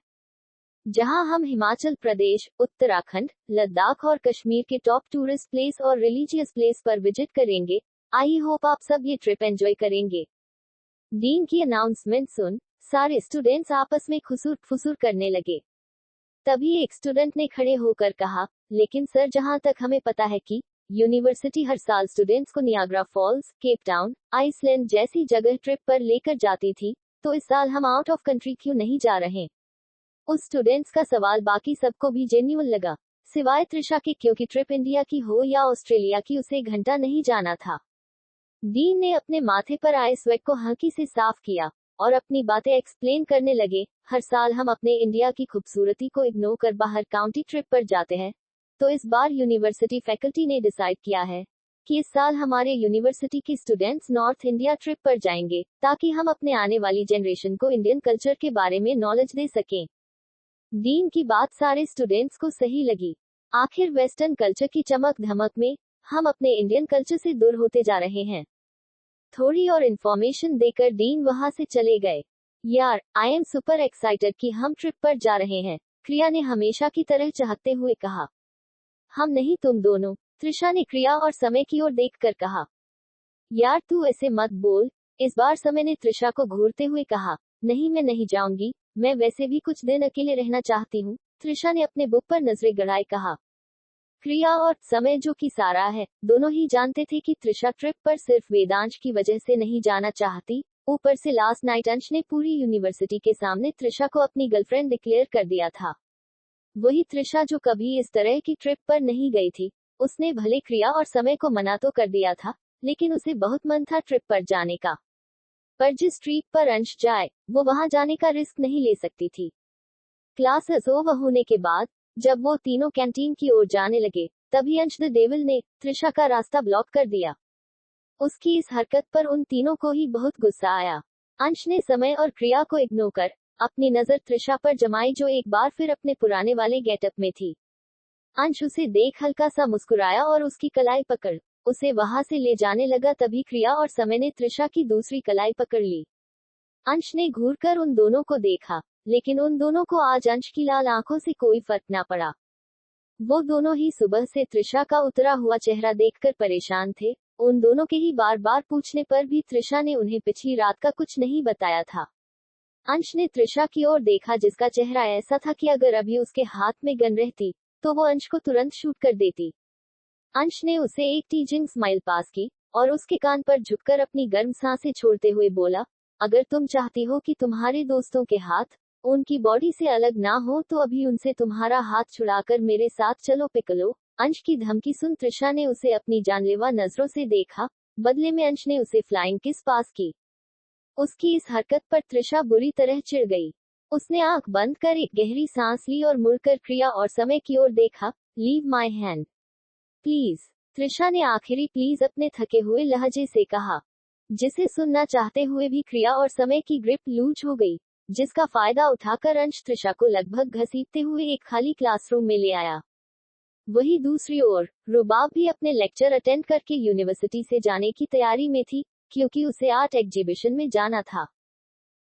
जहां हम हिमाचल प्रदेश, उत्तराखंड, लद्दाख और कश्मीर के टॉप टूरिस्ट प्लेस और रिलीजियस प्लेस पर विजिट करेंगे। आई होप आप सब ये ट्रिप एंजॉय करेंगे। डीन की अनाउंसमेंट सुन सारे स्टूडेंट्स आपस में खुसूर फुसूर करने लगे। तभी एक स्टूडेंट ने खड़े होकर कहा, लेकिन सर, जहां तक हमें पता है कि यूनिवर्सिटी हर साल स्टूडेंट्स को Niagara Falls, Cape Town, Iceland जैसी जगह ट्रिप पर लेकर जाती थी, तो इस साल हम आउट ऑफ कंट्री क्यों नहीं जा रहे? उस स्टूडेंट्स का सवाल बाकी सबको भी जेन्युइन लगा, सिवाय त्रिशा के, क्योंकि ट्रिप इंडिया की हो या ऑस्ट्रेलिया की, उसे घंटा नहीं जाना था। डीन ने अपने माथे पर आए स्वेट को हल्की से साफ किया और अपनी बातें एक्सप्लेन करने लगे। हर साल हम अपने इंडिया की खूबसूरती को इग्नोर कर बाहर काउंटी ट्रिप पर जाते हैं, तो इस बार यूनिवर्सिटी फैकल्टी ने डिसाइड किया है कि इस साल हमारे यूनिवर्सिटी के स्टूडेंट्स नॉर्थ इंडिया ट्रिप पर जाएंगे, ताकि हम अपने आने वाली जनरेशन को इंडियन कल्चर के बारे में नॉलेज दे सकें। डीन की बात सारे स्टूडेंट्स को सही लगी। आखिर वेस्टर्न कल्चर की चमक धमक में हम अपने इंडियन कल्चर से दूर होते जा रहे हैं। थोड़ी और इन्फॉर्मेशन देकर डीन वहां से चले गए। यार, आई एम सुपर एक्साइटेड कि हम ट्रिप पर जा रहे हैं, क्रिया ने हमेशा की तरह चाहते हुए कहा। हम नहीं, तुम दोनों, त्रिशा ने क्रिया और समय की ओर देखकर कहा। यार तू ऐसे मत बोल, इस बार समय ने त्रिशा को घूरते हुए कहा। नहीं, मैं नहीं जाऊंगी, मैं वैसे भी कुछ दिन अकेले रहना चाहती हूँ, त्रिशा ने अपने बुक पर नजरें गड़ाए कहा। क्रिया और समय, जो कि सारा है, दोनों ही जानते थे कि त्रिशा ट्रिप पर सिर्फ वेदांश की वजह से नहीं जाना चाहती। ऊपर से लास्ट नाइट अंश ने पूरी यूनिवर्सिटी के सामने त्रिशा को अपनी गर्लफ्रेंड डिक्लेयर कर दिया था। वही त्रिशा जो कभी इस तरह की ट्रिप पर नहीं गई थी, उसने भले क्रिया और समय को मना तो कर दिया था, लेकिन उसे बहुत मन था ट्रिप पर जाने का। पर जिस ट्रिप पर अंश जाए, वो वहां जाने का रिस्क नहीं ले सकती थी। क्लासेस ओवर होने के बाद जब वो तीनों कैंटीन की ओर जाने लगे, तभी अंश द डेविल ने त्रिशा का रास्ता ब्लॉक कर दिया। उसकी इस हरकत पर उन तीनों को ही बहुत गुस्सा आया। अंश ने समय और क्रिया को इग्नोर कर अपनी नजर त्रिशा पर जमाई, जो एक बार फिर अपने पुराने वाले गेटअप में थी। अंश उसे देख हल्का सा मुस्कुराया और उसकी कलाई पकड़ उसे वहां से ले जाने लगा। तभी क्रिया और समय ने त्रिशा की दूसरी कलाई पकड़ ली। अंश ने घूरकर उन दोनों को देखा, लेकिन उन दोनों को आज अंश की लाल आंखों से कोई फर्क ना पड़ा। वो दोनों ही सुबह से त्रिशा का उतरा हुआ चेहरा देखकर परेशान थे। उन दोनों के ही बार बार पूछने पर भी त्रिशा ने उन्हें पिछली रात का कुछ नहीं बताया था। अंश ने त्रिशा की ओर देखा, जिसका चेहरा ऐसा था कि अगर अभी उसके हाथ में गन रहती, तो वो अंश को तुरंत शूट कर देती। अंश ने उसे एक टीजिंग स्माइल पास की और उसके कान पर झुककर अपनी गर्म सांसें छोड़ते हुए बोला, अगर तुम चाहती हो कि तुम्हारे दोस्तों के हाथ उनकी बॉडी से अलग ना हो, तो अभी उनसे तुम्हारा हाथ छुड़ाकर मेरे साथ चलो पिकलो। अंश की धमकी सुन त्रिशा ने उसे अपनी जानलेवा नजरों से देखा। बदले में अंश ने उसे फ्लाइंग किस पास की। उसकी इस हरकत पर त्रिशा बुरी तरह चिढ़ गई। उसने आंख बंद कर एक गहरी सांस ली और मुड़कर क्रिया और समय की ओर देखा। Leave my hand please, Trisha ने आखिरी प्लीज अपने थके हुए लहजे से कहा, जिसे सुनना चाहते हुए भी क्रिया और समय की ग्रिप लूज हो गई, जिसका फायदा उठाकर अंश त्रिशा को लगभग घसीटते हुए एक खाली क्लासरूम में ले आया। वही दूसरी ओर रुबाब भी अपने लेक्चर अटेंड करके यूनिवर्सिटी से जाने की तैयारी में थी, क्योंकि उसे आर्ट एग्जीबिशन में जाना था।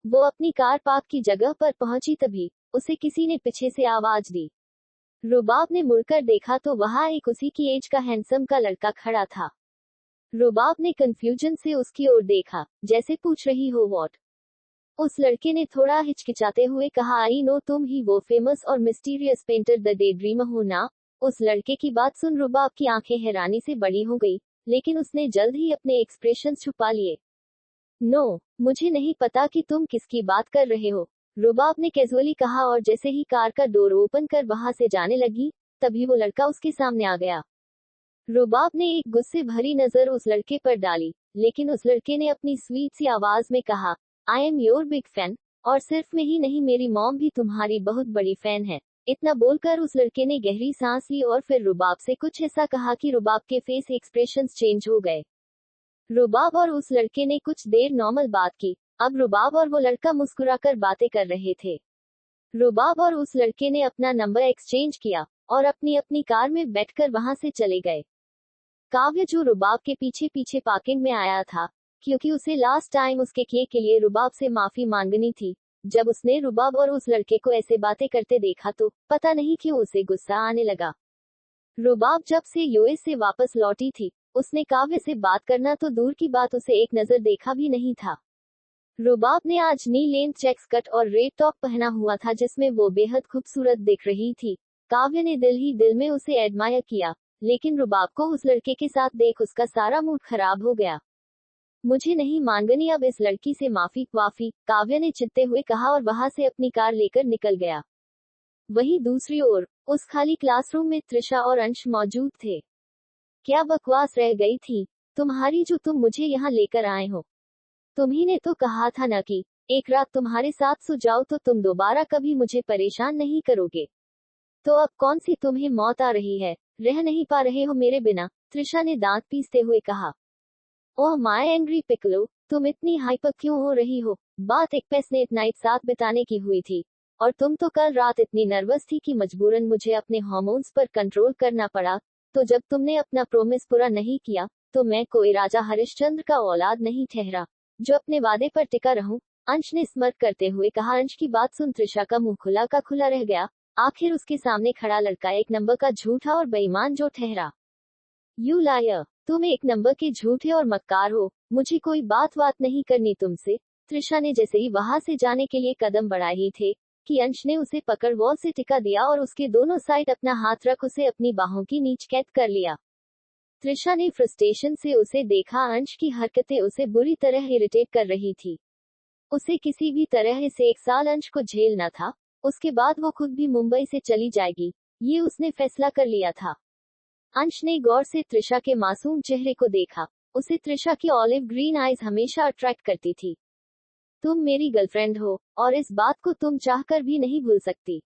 वो अपनी कार पार्क की जगह पर पहुंची, तभी उसे किसी ने पीछे से आवाज दी। रुबाब ने मुड़कर देखा तो वहां एक उसी की एज का हैंडसम का लड़का खड़ा था। रुबाब ने कंफ्यूजन से उसकी ओर देखा, जैसे पूछ रही हो व्हाट। उस लड़के ने थोड़ा हिचकिचाते हुए कहा, आई नो, तुम ही वो फेमस और mysterious painter the day dreamer हो ना। उस लड़के की बात सुन रुबाब की आंखें हैरानी से बड़ी हो गई, लेकिन उसने जल्द ही अपने एक्सप्रेशन छुपा लिए। नो, मुझे नहीं पता कि तुम किसकी बात कर रहे हो, रुबाब ने कैजुअली कहा और जैसे ही कार का डोर ओपन कर वहां से जाने लगी, तभी वो लड़का उसके सामने आ गया। रुबाब ने एक गुस्से भरी नजर उस लड़के पर डाली, लेकिन उस लड़के ने अपनी स्वीट सी आवाज में कहा, I am your big fan, और सिर्फ मैं ही नहीं मेरी मॉम भी तुम्हारी बहुत बड़ी फैन है। इतना बोलकर उस लड़के ने गहरी सांस ली और फिर रुबाब से कुछ ऐसा कहा कि रुबाब के फेस एक्सप्रेशंस चेंज हो गए। रुबाब और उस लड़के ने कुछ देर नॉर्मल बात की। अब रुबाब और वो लड़का मुस्कुराकर बातें कर रहे थे। रुबाब और उस लड़के ने अपना नंबर एक्सचेंज किया और अपनी अपनी कार में बैठकर वहां से चले गए। काव्य जो रुबाब के पीछे पीछे पार्किंग में आया था, क्योंकि उसे लास्ट टाइम उसके किए के लिए रुबाब से माफी मांगनी थी। जब उसने रुबाब और उस लड़के को ऐसे बातें करते देखा तो पता नहीं क्यों उसे गुस्सा आने लगा। रुबाब जब से यूएस से वापस लौटी थी, उसने काव्य से बात करना तो दूर की बात उसे एक नजर देखा भी नहीं था। रुबाब ने आज नी लेंथ चेक्स कट और रेड टॉप पहना हुआ था जिसमें वो बेहद खूबसूरत दिख रही थी। काव्य ने दिल ही दिल में उसे एडमायर किया, लेकिन रुबाब को उस लड़के के साथ देख उसका सारा मूड खराब हो गया। मुझे नहीं मांगनी अब इस लड़की से माफी वाफी, काव्य ने चिढ़ते हुए कहा और वहां से अपनी कार लेकर निकल गया। वहीं दूसरी ओर उस खाली क्लासरूम में त्रिशा और अंश मौजूद थे। क्या बकवास रह गई थी तुम्हारी जो तुम मुझे यहाँ लेकर आए हो। तुम्ही ने तो कहा था ना कि एक रात तुम्हारे साथ सो जाओ तो तुम दोबारा कभी मुझे परेशान नहीं करोगे। तो अब कौन सी तुम्हें मौत आ रही है, रह नहीं पा रहे हो मेरे बिना, त्रिशा ने दांत पीसते हुए कहा। ओह माय एंग्री पिकलो, तुम इतनी हाइपर क्यों हो रही हो। बात एक पैसनेट नाइट साथ बिताने की हुई थी, और तुम तो कल रात इतनी नर्वस थी कि मजबूरन मुझे अपने हार्मोन्स पर कंट्रोल करना पड़ा। तो जब तुमने अपना प्रोमिस पूरा नहीं किया, तो मैं कोई राजा हरिश्चंद्र का औलाद नहीं ठहरा जो अपने वादे पर टिका रहूं, अंश ने स्मर करते हुए कहा। अंश की बात सुन त्रिशा का मुंह खुला का खुला रह गया। आखिर उसके सामने खड़ा लड़का एक नंबर का झूठा और बेईमान जो ठहरा। यू लायर, तुम एक नंबर के झूठे और मक्कार हो, मुझे कोई बात नहीं करनी तुमसे। त्रिशा ने जैसे ही वहां से जाने के लिए कदम बढ़ाए ही थे कि अंश ने उसे पकड़ वॉल से टिका दिया और उसके दोनों साइड अपना हाथ रख उसे अपनी बाहों की नीच कैद कर लिया। त्रिशा ने फ्रस्ट्रेशन से उसे देखा। अंश की हरकतें उसे बुरी तरह इरिटेट कर रही थी। उसे किसी भी तरह से एक साल अंश को झेलना था, उसके बाद वो खुद भी मुंबई से चली जाएगी, ये उसने फैसला कर लिया था। अंश ने गौर से त्रिशा के मासूम चेहरे को देखा। उसे त्रिशा की ऑलिव ग्रीन आईज हमेशा अट्रैक्ट करती थी। तुम मेरी गर्लफ्रेंड हो, और इस बात को तुम चाहकर भी नहीं भूल सकती।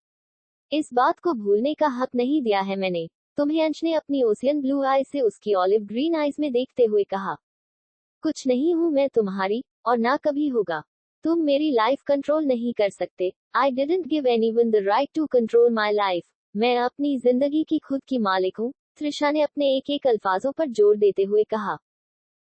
इस बात को भूलने का हक नहीं दिया है मैंने तुम्हें, अंश ने अपनी ओशियन ब्लू आईज से उसकी ऑलिव ग्रीन आईज में देखते हुए कहा। कुछ नहीं हूं मैं तुम्हारी, और ना कभी होगा। तुम मेरी लाइफ कंट्रोल नहीं कर सकते। I didn't give anyone the right to control my life. मैं अपनी जिंदगी की खुद की मालिक हूँ, त्रिशा ने अपने एक एक अल्फाजों पर जोर देते हुए कहा।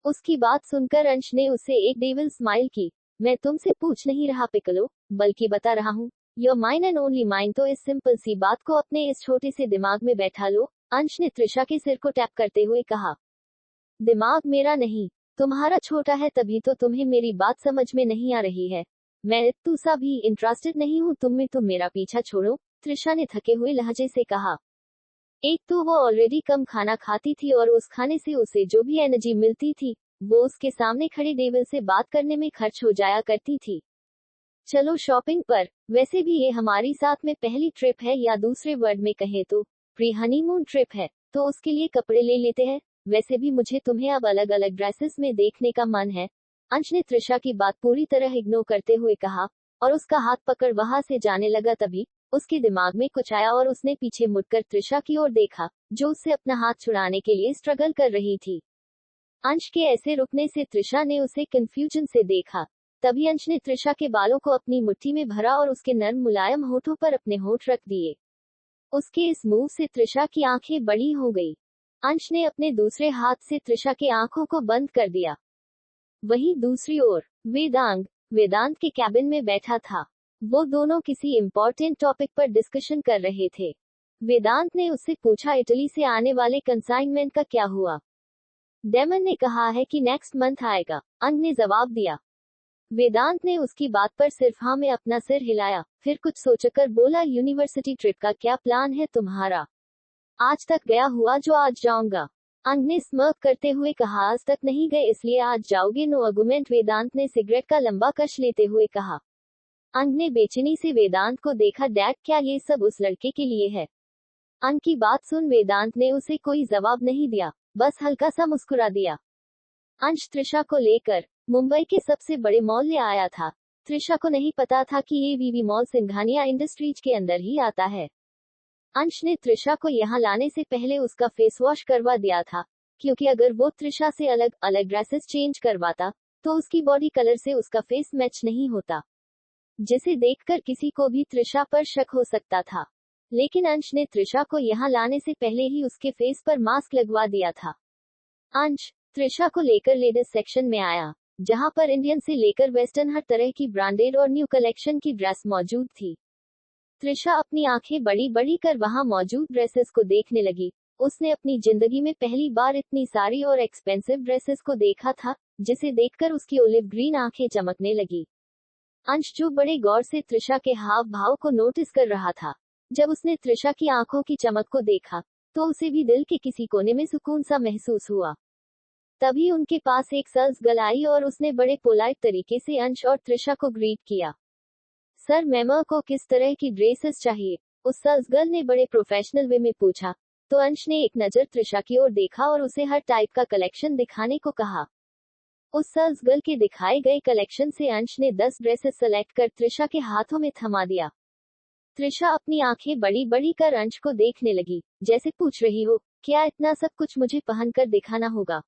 उसकी बात सुनकर अंश ने उसे एक डेविल स्माइल की। मैं तुमसे पूछ नहीं रहा पिकलो, बल्कि बता रहा हूँ। Your mine and only mine, तो इस सिंपल सी बात को अपने इस छोटे से दिमाग में बैठा लो, अंश ने त्रिशा के सिर को टैप करते हुए कहा। दिमाग मेरा नहीं, तुम्हारा छोटा है, तभी तो तुम्हें मेरी बात समझ में नहीं आ रही है। मैं इत्तू सा भी इंटरेस्टेड नहीं हूँ तुम में, तुम मेरा पीछा छोड़ो, त्रिशा ने थके हुए लहजे से कहा। एक तो वो ऑलरेडी कम खाना खाती थी और उस खाने से उसे जो भी एनर्जी मिलती थी वो उसके सामने खड़े डेविल से बात करने में खर्च हो जाया करती थी। चलो शॉपिंग पर, वैसे भी ये हमारी साथ में पहली ट्रिप है, या दूसरे वर्ड में कहे तो प्री हनीमून ट्रिप है, तो उसके लिए कपड़े ले लेते हैं। वैसे भी मुझे तुम्हें अब अलग अलग ड्रेसेस में देखने का मन है, अंश ने त्रिशा की बात पूरी तरह इग्नोर करते हुए कहा, और उसका हाथ पकड़ वहां से जाने लगा। तभी उसके दिमाग में कुछ आया और उसने पीछे मुड़कर त्रिशा की ओर देखा, जो उससे अपना हाथ छुड़ाने के लिए स्ट्रगल कर रही थी। अंश के ऐसे रुकने से त्रिशा ने उसे कंफ्यूजन से देखा। तभी अंश ने त्रिशा के बालों को अपनी मुट्ठी में भरा और उसके नर्म मुलायम होठों पर अपने होठ रख दिए। उसके इस मूव से त्रिशा की आंखें बड़ी हो गई। अंश ने अपने दूसरे हाथ से त्रिशा के आंखों को बंद कर दिया। वहीं दूसरी ओर वेदांत के कैबिन में बैठा था। वो दोनों किसी इम्पोर्टेंट टॉपिक पर डिस्कशन कर रहे थे। वेदांत ने उससे पूछा, इटली से आने वाले कंसाइनमेंट का क्या हुआ। डेमन ने कहा है कि नेक्स्ट मंथ आएगा, अंग ने जवाब दिया। वेदांत ने उसकी बात पर सिर्फ हाँ में अपना सिर हिलाया, फिर कुछ सोचकर बोला, यूनिवर्सिटी ट्रिप का क्या प्लान है तुम्हारा। आज तक गया हुआ जो आज जाऊंगा। अंग ने स्मर्क करते हुए कहा, आज तक नहीं गए इसलिए आज जाओगे? नो आर्गुमेंट, वेदांत ने सिगरेट का लंबा कश लेते हुए कहा। अंग ने बेचैनी से वेदांत को देखा। डैड, क्या ये सब उस लड़के के लिए है? अंग की बात सुन वेदांत ने उसे कोई जवाब नहीं दिया, बस हल्का सा मुस्कुरा दिया। अंश त्रिशा को लेकर मुंबई के सबसे बड़े मॉल ले आया था। त्रिशा को नहीं पता था कि ये वीवी मॉल सिंघानिया इंडस्ट्रीज के अंदर ही आता है। अंश ने त्रिशा को यहाँ लाने से पहले उसका फेस वॉश करवा दिया था, क्योंकि अगर वो त्रिशा से अलग अलग ड्रेसेस चेंज करवाता तो उसकी बॉडी कलर से उसका फेस मैच नहीं होता, जिसे देखकर किसी को भी त्रिशा पर शक हो सकता था। लेकिन अंश ने त्रिशा को यहाँ लाने से पहले ही उसके फेस पर मास्क लगवा दिया था। अंश त्रिशा को लेकर लेडीज सेक्शन में आया, जहां पर इंडियन से लेकर वेस्टर्न हर तरह की ब्रांडेड और न्यू कलेक्शन की ड्रेस मौजूद थी। त्रिशा अपनी आंखें बड़ी बड़ी कर वहां मौजूद ड्रेसेस को देखने लगी। उसने अपनी जिंदगी में पहली बार इतनी सारी और एक्सपेंसिव ड्रेसेस को देखा था, जिसे देखकर उसकी ओलिव ग्रीन आंखें चमकने लगी। अंश जो बड़े गौर से त्रिशा के हाव भाव को नोटिस कर रहा था, जब उसने त्रिशा की आंखों की चमक को देखा तो उसे भी दिल के किसी कोने में सुकून सा महसूस हुआ। तभी उनके पास एक सर्स गर्ल आई और उसने बड़े पोलाइट तरीके से अंश और त्रिशा को ग्रीट किया। सर, मैम को किस तरह की ड्रेसेस चाहिए? उस सर्स गर्ल ने बड़े प्रोफेशनल वे में पूछा। तो अंश ने एक नजर त्रिशा की ओर देखा और उसे हर टाइप का कलेक्शन दिखाने को कहा। उस सर्स गर्ल के दिखाए गए कलेक्शन से अंश ने 10 ड्रेसेस सेलेक्ट कर त्रिशा के हाथों में थमा दिया। त्रिशा अपनी आंखें बड़ी बड़ी कर अंश को देखने लगी, जैसे पूछ रही हो, क्या इतना सब कुछ मुझे पहनकर दिखाना होगा?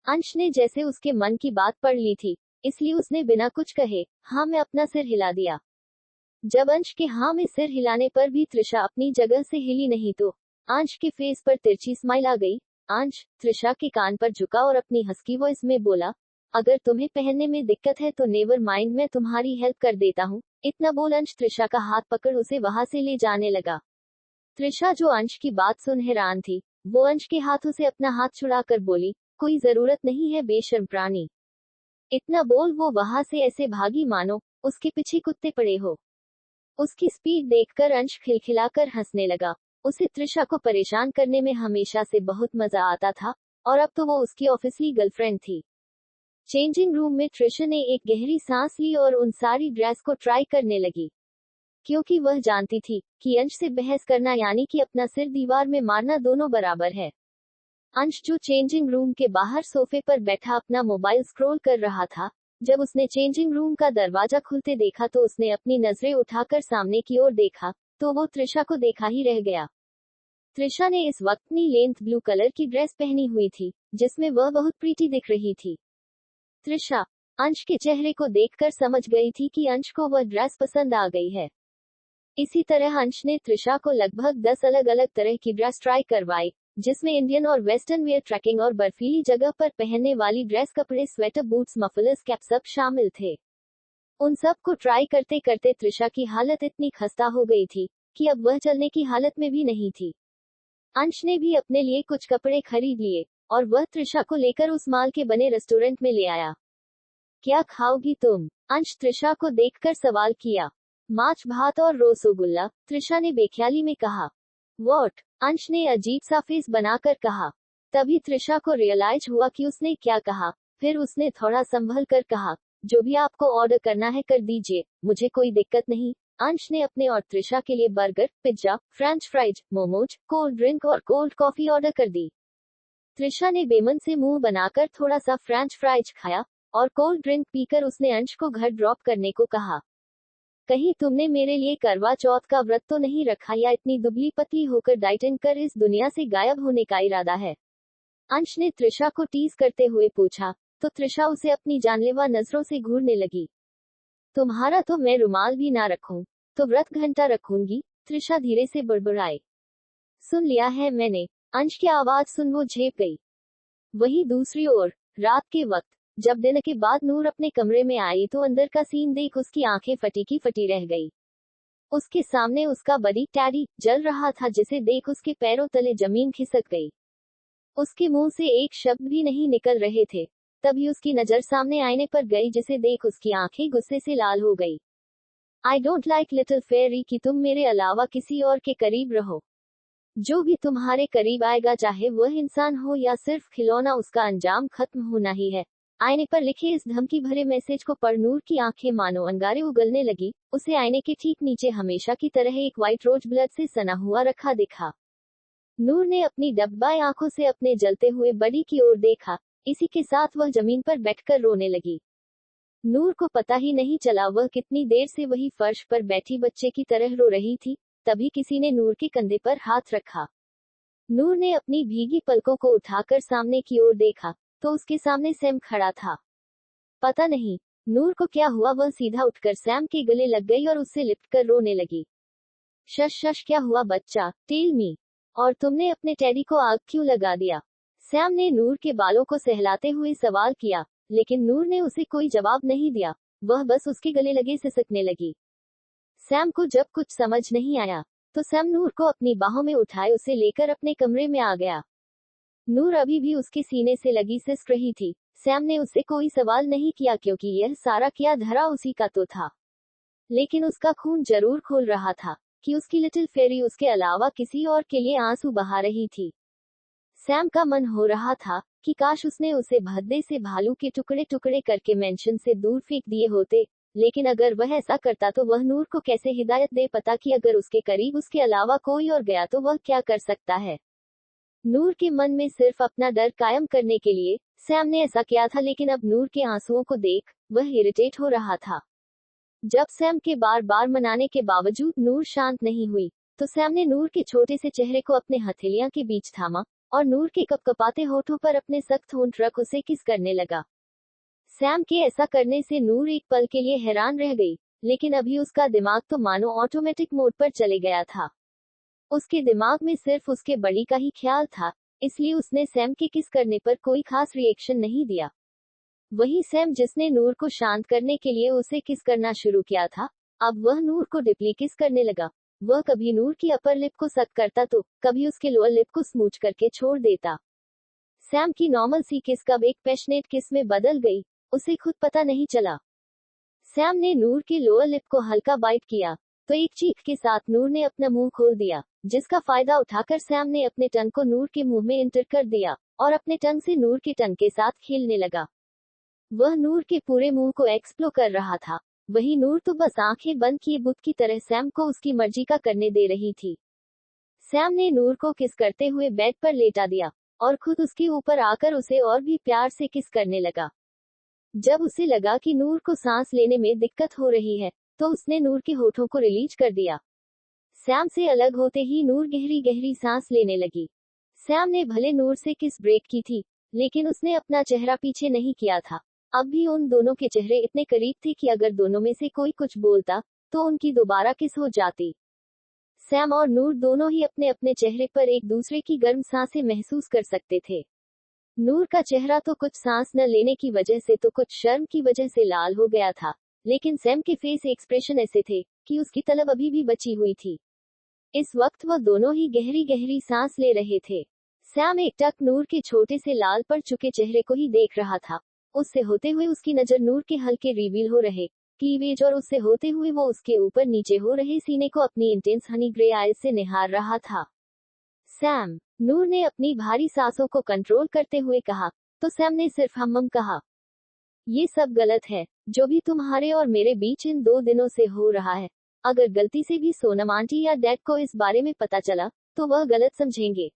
अंश ने जैसे उसके मन की बात पढ़ ली थी, इसलिए उसने बिना कुछ कहे हाँ में अपना सिर हिला दिया। जब अंश के हाँ में सिर हिलाने पर भी त्रिशा अपनी जगह से हिली नहीं तो अंश के फेस पर तिरछी स्माइल आ गई। अंश त्रिशा के कान पर झुका और अपनी हस्की वॉइस में बोला, अगर तुम्हें पहनने में दिक्कत है तो नेवर माइंड, मैं तुम्हारी हेल्प कर देता हूँ। इतना बोल अंश त्रिशा का हाथ पकड़ उसे वहां से ले जाने लगा। त्रिशा, जो अंश की बात सुन हैरान थी, वो अंश के हाथों से अपना हाथ छुड़ाकर बोली, कोई जरूरत नहीं है बेशर्म प्राणी। इतना बोल वो वहां से ऐसे भागी मानो उसके पीछे कुत्ते पड़े हो। उसकी स्पीड देखकर अंश खिलखिलाकर हंसने लगा। उसे त्रिशा को परेशान करने में हमेशा से बहुत मजा आता था, और अब तो वो उसकी ऑफिशियली गर्लफ्रेंड थी। चेंजिंग रूम में त्रिशा ने एक गहरी सांस ली और उन सारी ड्रेस को ट्राई करने लगी, क्योंकि वह जानती थी कि अंश से बहस करना यानी कि अपना सिर दीवार में मारना दोनों बराबर है। अंश जो चेंजिंग रूम के बाहर सोफे पर बैठा अपना मोबाइल स्क्रॉल कर रहा था, जब उसने चेंजिंग रूम का दरवाजा खुलते देखा तो उसने अपनी नजरें उठाकर सामने की ओर देखा, तो वो त्रिशा को देखा ही रह गया। त्रिशा ने इस वक्त नी लेंथ ब्लू कलर की ड्रेस पहनी हुई थी, जिसमें वह बहुत प्रीटी दिख रही थी। त्रिशा अंश के चेहरे को देखकर समझ गई थी कि अंश को वह ड्रेस पसंद आ गई है। इसी तरह अंश ने त्रिशा को लगभग 10 अलग अलग तरह की ड्रेस ट्राई करवाई, जिसमें इंडियन और वेस्टर्न वेयर, ट्रैकिंग और बर्फीली जगह पर पहनने वाली ड्रेस, कपड़े, स्वेटर, बूट्स, मफलर्स, कैप सब शामिल थे। उन सब को ट्राई करते करते त्रिशा की हालत इतनी खस्ता हो गई थी कि अब वह चलने की हालत में भी नहीं थी। अंश ने भी अपने लिए कुछ कपड़े खरीद लिए और वह त्रिशा को लेकर उस माल के बने रेस्टोरेंट में ले आया। क्या खाओगी तुम? अंश त्रिशा को देखकर सवाल किया। माछ भात और रसोगुल्ला, त्रिशा ने बेख्याली में कहा। वॉट? अंश ने अजीब सा फेस बनाकर कहा। तभी त्रिशा को रियलाइज हुआ कि उसने क्या कहा। फिर उसने थोड़ा संभल कर कहा, जो भी आपको ऑर्डर करना है कर दीजिए, मुझे कोई दिक्कत नहीं। अंश ने अपने और त्रिशा के लिए burger, pizza, French fries, momos, cold drink और कोल्ड कॉफी ऑर्डर कर दी। त्रिशा ने बेमन से मुंह बनाकर थोड़ा सा फ्रेंच फ्राइज खाया और कोल्ड ड्रिंक पीकर उसने अंश को घर ड्रॉप करने को कहा। कहीं तुमने मेरे लिए करवा चौथ का व्रत तो नहीं रखा, या इतनी दुबली पतली होकर डाइटिंग कर इस दुनिया से गायब होने का इरादा है? अंश ने त्रिशा को टीज करते हुए पूछा, तो त्रिशा उसे अपनी जानलेवा नजरों से घूरने लगी। तुम्हारा तो मैं रुमाल भी ना रखूं तो व्रत घंटा रखूंगी, त्रिशा धीरे से बड़बड़ाए। सुन लिया है मैंने। अंश की आवाज सुन वो झेप गई। वहीं दूसरी ओर रात के वक्त जब दिन के बाद नूर अपने कमरे में आई तो अंदर का सीन देख उसकी आंखें फटी की फटी रह गई। उसके सामने उसका बड़ी टैडी जल रहा था, जिसे देख उसके पैरों तले जमीन खिसक गई। उसके मुंह से एक शब्द भी नहीं निकल रहे थे। तभी उसकी नजर सामने आईने पर गई, जिसे देख उसकी आंखें गुस्से से लाल हो गई। I don't like little fairy कि तुम मेरे अलावा किसी और के करीब रहो। जो भी तुम्हारे करीब आएगा, चाहे वह इंसान हो या सिर्फ खिलौना, उसका अंजाम खत्म होना ही है। आईने पर लिखे इस धमकी भरे मैसेज को पढ़ नूर की आंखें मानो अंगारे उगलने लगी। उसे आईने के ठीक नीचे हमेशा की तरह एक व्हाइट रोज ब्लड से सना हुआ रखा दिखा। नूर ने अपनी डब्बाई आंखों से अपने जलते हुए बड़ी की ओर देखा। इसी के साथ वह जमीन पर बैठकर रोने लगी। नूर को पता ही नहीं चला वह कितनी देर से वही फर्श पर बैठी बच्चे की तरह रो रही थी। तभी किसी ने नूर के कंधे पर हाथ रखा। नूर ने अपनी भीगी पलकों को उठाकर सामने की ओर देखा तो उसके सामने सैम खड़ा था। पता नहीं नूर को क्या हुआ, वह सीधा उठकर सैम के गले लग गई और उससे लिपटकर रोने लगी। शश शश, क्या हुआ बच्चा, टेल मी। और तुमने अपने टेडी को आग क्यों लगा दिया? सैम ने नूर के बालों को सहलाते हुए सवाल किया, लेकिन नूर ने उसे कोई जवाब नहीं दिया। वह बस उसके गले लगे सिसकने लगी। सैम को जब कुछ समझ नहीं आया तो सैम नूर को अपनी बाहों में उठाए उसे लेकर अपने कमरे में आ गया। नूर अभी भी उसके सीने से लगी सिसक रही थी। सैम ने उससे कोई सवाल नहीं किया क्योंकि यह सारा किया धरा उसी का तो था। लेकिन उसका खून जरूर खोल रहा था कि उसकी लिटिल फेरी उसके अलावा किसी और के लिए आंसू बहा रही थी। सैम का मन हो रहा था कि काश उसने उसे भद्दे से भालू के टुकड़े टुकड़े करके मेंशन से दूर फेंक दिए होते। लेकिन अगर वह ऐसा करता तो वह नूर को कैसे हिदायत दे, पता कि अगर उसके करीब उसके अलावा कोई और गया तो वह क्या कर सकता है। नूर के मन में सिर्फ अपना डर कायम करने के लिए सैम ने ऐसा किया था, लेकिन अब नूर के आंसुओं को देख वह इरिटेट हो रहा था। जब सैम के बार बार मनाने के बावजूद नूर शांत नहीं हुई तो सैम ने नूर के छोटे से चेहरे को अपने हथेलियां के बीच थामा और नूर के कपकपाते होठों पर अपने सख्त होंठ रख उसे किस करने लगा। सैम के ऐसा करने से नूर एक पल के लिए हैरान रह गई, लेकिन अभी उसका दिमाग तो मानो ऑटोमेटिक मोड पर चले गया था। उसके दिमाग में सिर्फ उसके बड़ी का ही ख्याल था, इसलिए उसने सैम के किस करने पर कोई खास रिएक्शन नहीं दिया। वही सैम जिसने नूर को शांत करने के लिए उसे किस करना शुरू किया था, अब वह नूर को डीपली किस करने लगा। वह कभी नूर की अपर लिप को सक करता तो कभी उसके लोअर लिप को स्मूच करके छोड़ देता। सैम की नॉर्मल सी किस कब एक पैशनेट किस में बदल गई, उसे खुद पता नहीं चला। सैम ने नूर के लोअर लिप को हल्का बाइट किया तो एक चीख के साथ नूर ने अपना मुंह खोल दिया, जिसका फायदा उठाकर सैम ने अपने टंग को नूर के मुंह में इंटर कर दिया और अपने टंग से नूर के टंग के साथ खेलने लगा। वह नूर के पूरे मुंह को एक्सप्लोर कर रहा था। वही नूर तो बस आंखें बंद किए बुत की तरह सैम को उसकी मर्जी का करने दे रही थी। सैम ने नूर को किस करते हुए बेड पर लेटा दिया और खुद उसके ऊपर आकर उसे और भी प्यार से किस करने लगा। जब उसे लगा कि नूर को सांस लेने में दिक्कत हो रही है तो उसने नूर के होठों को रिलीज कर दिया। सैम से अलग होते ही नूर गहरी गहरी सांस लेने लगी। सैम ने भले नूर से किस ब्रेक की थी, लेकिन उसने अपना चेहरा पीछे नहीं किया था। अब भी उन दोनों के चेहरे इतने करीब थे कि अगर दोनों में से कोई कुछ बोलता तो उनकी दोबारा किस हो जाती। सैम और नूर दोनों ही अपने अपने चेहरे पर एक दूसरे की गर्म सांसें महसूस कर सकते थे। नूर का चेहरा तो कुछ सांस न लेने की वजह से तो कुछ शर्म की वजह से लाल हो गया था, लेकिन सैम के फेस एक्सप्रेशन ऐसे थे कि उसकी तलब अभी भी बची हुई थी। इस वक्त वह दोनों ही गहरी गहरी सांस ले रहे थे। सैम एकटक नूर के छोटे से लाल पड़ चुके चेहरे को ही देख रहा था। उससे होते हुए उसकी नजर नूर के हल्के रिवील हो रहे क्लीवेज और उससे होते हुए वो उसके ऊपर नीचे हो रहे सीने को अपनी इंटेंस हनी ग्रे आईज से निहार रहा था। सैम, नूर ने अपनी भारी सांसों को कंट्रोल करते हुए कहा, तो सैम ने सिर्फ हम कहा, ये सब गलत है जो भी तुम्हारे और मेरे बीच इन 2 दिनों से हो रहा है। अगर गलती से भी सोनम आंटी या डैड को इस बारे में पता चला तो वह गलत समझेंगे।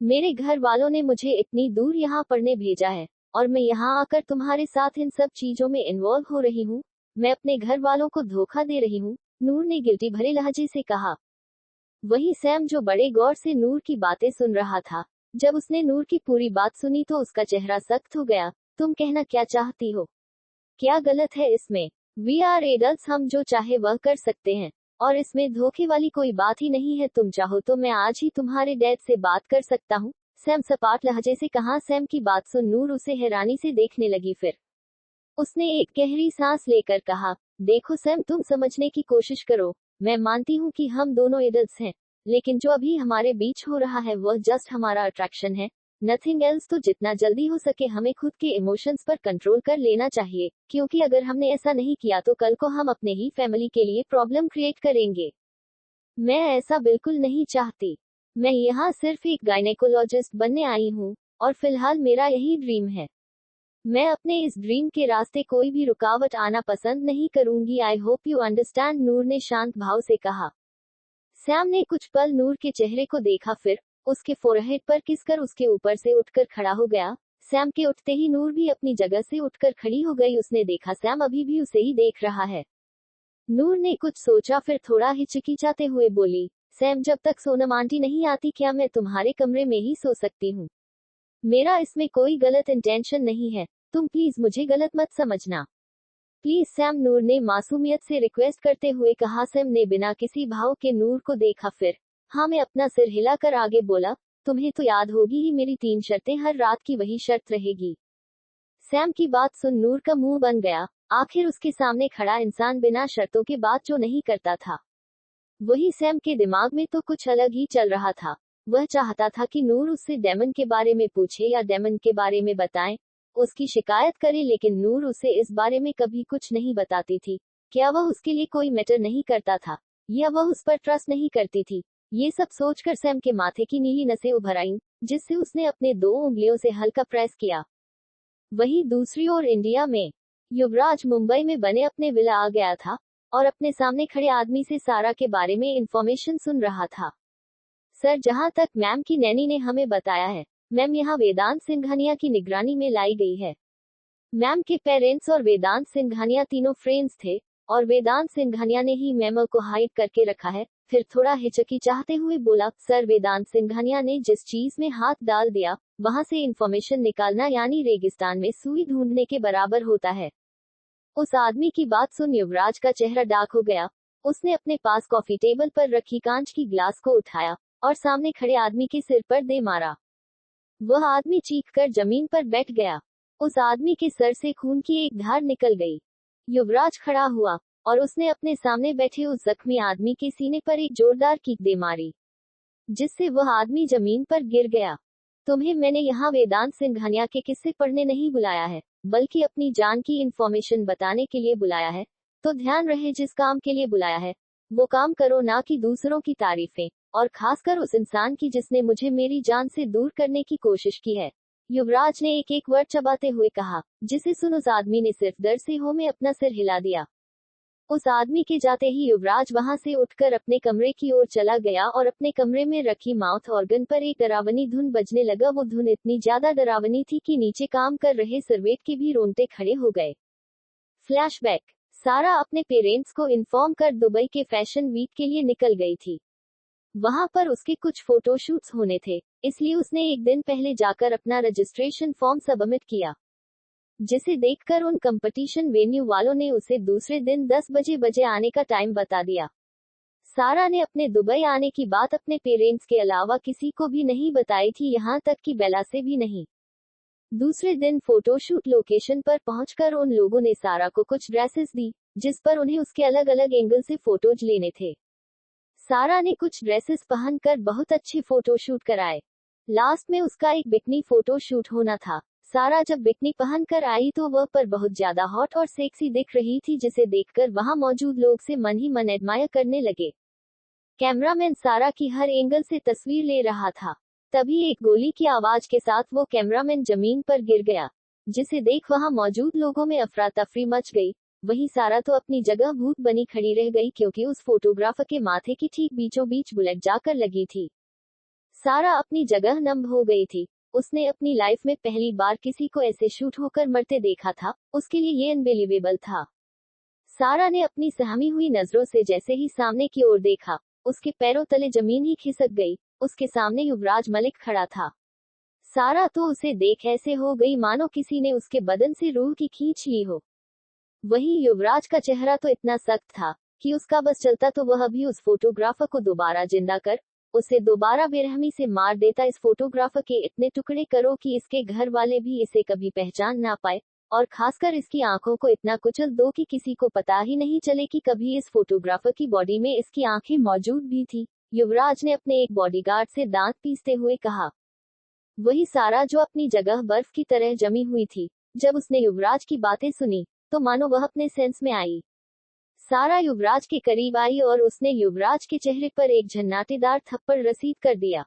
मेरे घर वालों ने मुझे इतनी दूर यहाँ पढ़ने भेजा है और मैं यहाँ आकर तुम्हारे साथ इन सब चीजों में इन्वॉल्व हो रही हूँ। मैं अपने घर वालों को धोखा दे रही हूँ, नूर ने गिल्टी भरे लहजे से कहा। वही सैम जो बड़े गौर से नूर की बातें सुन रहा था, जब उसने नूर की पूरी बात सुनी तो उसका चेहरा सख्त हो गया। तुम कहना क्या चाहती हो? क्या गलत है इसमें? वी आर एडल्ट्स, हम जो चाहे वह कर सकते हैं और इसमें धोखे वाली कोई बात ही नहीं है। तुम चाहो तो मैं आज ही तुम्हारे डैड से बात कर सकता हूँ, सैम सपाट लहजे से कहा। सैम की बात सुन नूर उसे हैरानी से देखने लगी, फिर उसने एक गहरी सांस लेकर कहा, देखो सैम, तुम समझने की कोशिश करो। मैं मानती हूँ कि हम दोनों एडल्ट्स हैं, लेकिन जो अभी हमारे बीच हो रहा है वह जस्ट हमारा अट्रैक्शन है, नथिंग एल्स। तो जितना जल्दी हो सके हमें खुद के इमोशंस पर कंट्रोल कर लेना चाहिए, क्योंकि अगर हमने ऐसा नहीं किया तो कल को हम अपने ही फैमिली के लिए प्रॉब्लम क्रिएट करेंगे। मैं ऐसा बिल्कुल नहीं चाहती। मैं यहाँ सिर्फ एक गायनेकोलॉजिस्ट बनने आई हूँ, और फिलहाल मेरा यही ड्रीम है। मैं अपने इस ड्रीम के रास्ते कोई भी रुकावट आना पसंद नहीं करूंगी। आई होप यू अंडरस्टैंड, नूर ने शांत भाव से कहा। सैम ने कुछ पल नूर के चेहरे को देखा, फिर उसके फोरहेड पर किसकर उसके ऊपर से उठकर खड़ा हो गया। सैम के उठते ही नूर भी अपनी जगह से उठकर खड़ी हो गई। उसने देखा सैम अभी भी उसे ही देख रहा है। नूर ने कुछ सोचा, फिर थोड़ा हिचकिचाते हुए बोली, सैम जब तक सोनम आंटी नहीं आती क्या मैं तुम्हारे कमरे में ही सो सकती हूँ? मेरा इसमें कोई गलत इंटेंशन नहीं है, तुम प्लीज मुझे गलत मत समझना। प्लीज सैम, नूर ने मासूमियत से रिक्वेस्ट करते हुए कहा। सैम ने बिना किसी भाव के नूर को देखा, फिर हाँ में अपना सिर हिलाकर आगे बोला, तुम्हें तो याद होगी ही मेरी 3 शर्तें, हर रात की वही शर्त रहेगी। सैम की बात सुन नूर का मुंह बन गया। आखिर उसके सामने खड़ा इंसान बिना शर्तों के बात जो नहीं करता था। वही सैम के दिमाग में तो कुछ अलग ही चल रहा था। वह चाहता था कि नूर उससे डेमन के बारे में पूछे या डेमन के बारे में बताएं, उसकी शिकायत करे, लेकिन नूर उसे इस बारे में कभी कुछ नहीं बताती थी। क्या वह उसके लिए कोई मैटर नहीं करता था, या वह उस पर ट्रस्ट नहीं करती थी? ये सब सोचकर सैम के माथे की नीली नसें उभर आईं, जिससे उसने अपने 2 उंगलियों से हल्का प्रेस किया। वहीं दूसरी ओर इंडिया में युवराज मुंबई में बने अपने विला आ गया था और अपने सामने खड़े आदमी से सारा के बारे में इंफॉर्मेशन सुन रहा था। सर, जहां तक मैम की नैनी ने हमें बताया है, मैम यहाँ वेदांत सिंघानिया की निगरानी में लाई गई है। मैम के पेरेंट्स और वेदांत सिंघानिया तीनों फ्रेंड्स थे, और वेदांत सिंघानिया ने ही मैम को हाइड करके रखा है। फिर थोड़ा हिचकिचाते हुए बोला, सर वेदांत सिंघानिया ने जिस चीज में हाथ डाल दिया, वहां से इंफॉर्मेशन निकालना यानी रेगिस्तान में सुई ढूंढने के बराबर होता है। उस आदमी की बात सुन युवराज का चेहरा डार्क हो गया। उसने अपने पास कॉफी टेबल पर रखी कांच की ग्लास को उठाया और सामने खड़े आदमी के सिर पर दे मारा। वह आदमी चीखकर जमीन पर बैठ गया। उस आदमी के सर से खून की एक धार निकल गई। युवराज खड़ा हुआ और उसने अपने सामने बैठे उस जख्मी आदमी के सीने पर एक जोरदार किक दे मारी, जिससे वह आदमी जमीन पर गिर गया। तुम्हें मैंने यहाँ वेदांत सिंघानिया के किस्से पढ़ने नहीं बुलाया है, बल्कि अपनी जान की इंफॉर्मेशन बताने के लिए बुलाया है। तो ध्यान रहे, जिस काम के लिए बुलाया है वो काम करो, ना कि दूसरों की तारीफें, और खासकर उस इंसान की जिसने मुझे मेरी जान से दूर करने की कोशिश की है। युवराज ने एक एक वर्ड चबाते हुए कहा, जिसे सुन उस आदमी ने सिर्फ डर से हो में अपना सिर हिला दिया। उस आदमी के जाते ही युवराज वहां से उठकर अपने कमरे की ओर चला गया और अपने कमरे में रखी माउथ ऑर्गन पर एक डरावनी धुन बजने लगा। वो धुन इतनी ज्यादा डरावनी थी कि नीचे काम कर रहे सर्वेंट के भी रोंगटे खड़े हो गए। फ्लैशबैक, सारा अपने पेरेंट्स को इन्फॉर्म कर दुबई के फैशन वीक के लिए निकल गई थी। वहां पर उसके कुछ फोटोशूट्स होने थे, इसलिए उसने एक दिन पहले जाकर अपना रजिस्ट्रेशन फॉर्म सबमिट किया, जिसे देखकर उन कंपटीशन वेन्यू वालों ने उसे दूसरे दिन 10 बजे आने का टाइम बता दिया। सारा ने अपने दुबई आने की बात अपने पेरेंट्स के अलावा किसी को भी नहीं बताई थी, यहाँ तक कि बेला से भी नहीं। दूसरे दिन फोटोशूट लोकेशन पर पहुंचकर उन लोगों ने सारा को कुछ ड्रेसेस दी, जिस पर उन्हें उसके अलग अलग एंगल से फोटोज लेने थे। सारा ने कुछ ड्रेसेस पहनकर बहुत अच्छे फोटोशूट कराए। लास्ट में उसका एक बिकनी फोटोशूट होना था। सारा जब बिकनी पहनकर आई तो वह पर बहुत ज्यादा हॉट और सेक्सी दिख रही थी, जिसे देखकर वहां मौजूद लोग से मन ही मन एडमायर करने लगे। कैमरामैन सारा की हर एंगल से तस्वीर ले रहा था। तभी एक गोली की आवाज के साथ वो कैमरामैन जमीन पर गिर गया, जिसे देख वहां मौजूद लोगों में अफरा तफरी मच गई। वहीं सारा तो अपनी जगह भूत बनी खड़ी रह गई, क्योंकि उस फोटोग्राफर के माथे की ठीक बीचों बीच बुलेट जाकर लगी थी। सारा अपनी जगह नंब हो गई थी। उसने अपनी लाइफ में पहली बार किसी को ऐसे शूट होकर मरते देखा था। उसके लिए ये अनबिलीवेबल था। सारा ने अपनी सहमी हुई नजरों से जैसे ही सामने की ओर देखा, उसके पैरों तले जमीन ही खिसक गई। उसके सामने युवराज मलिक खड़ा था। सारा तो उसे देख ऐसे हो गई मानो किसी ने उसके बदन से रूह की खींच ली हो। वहीं युवराज का चेहरा तो इतना सख्त था कि उसका बस चलता तो वह अभी उस फोटोग्राफर को दोबारा जिंदा कर उसे दोबारा बेरहमी से मार देता। इस फोटोग्राफर के इतने टुकड़े करो कि इसके घर वाले भी इसे कभी पहचान ना पाए, और खासकर इसकी आंखों को इतना कुचल दो कि किसी को पता ही नहीं चले कि कभी इस फोटोग्राफर की बॉडी में इसकी आंखें मौजूद भी थी। युवराज ने अपने एक बॉडीगार्ड से दांत पीसते हुए कहा। वही सारा जो अपनी जगह बर्फ की तरह जमी हुई थी, जब उसने युवराज की बातें सुनी तो मानो वह अपने सेंस में आई। सारा युवराज के करीब आई और उसने युवराज के चेहरे पर एक झन्नाटेदार थप्पड़ रसीद कर दिया।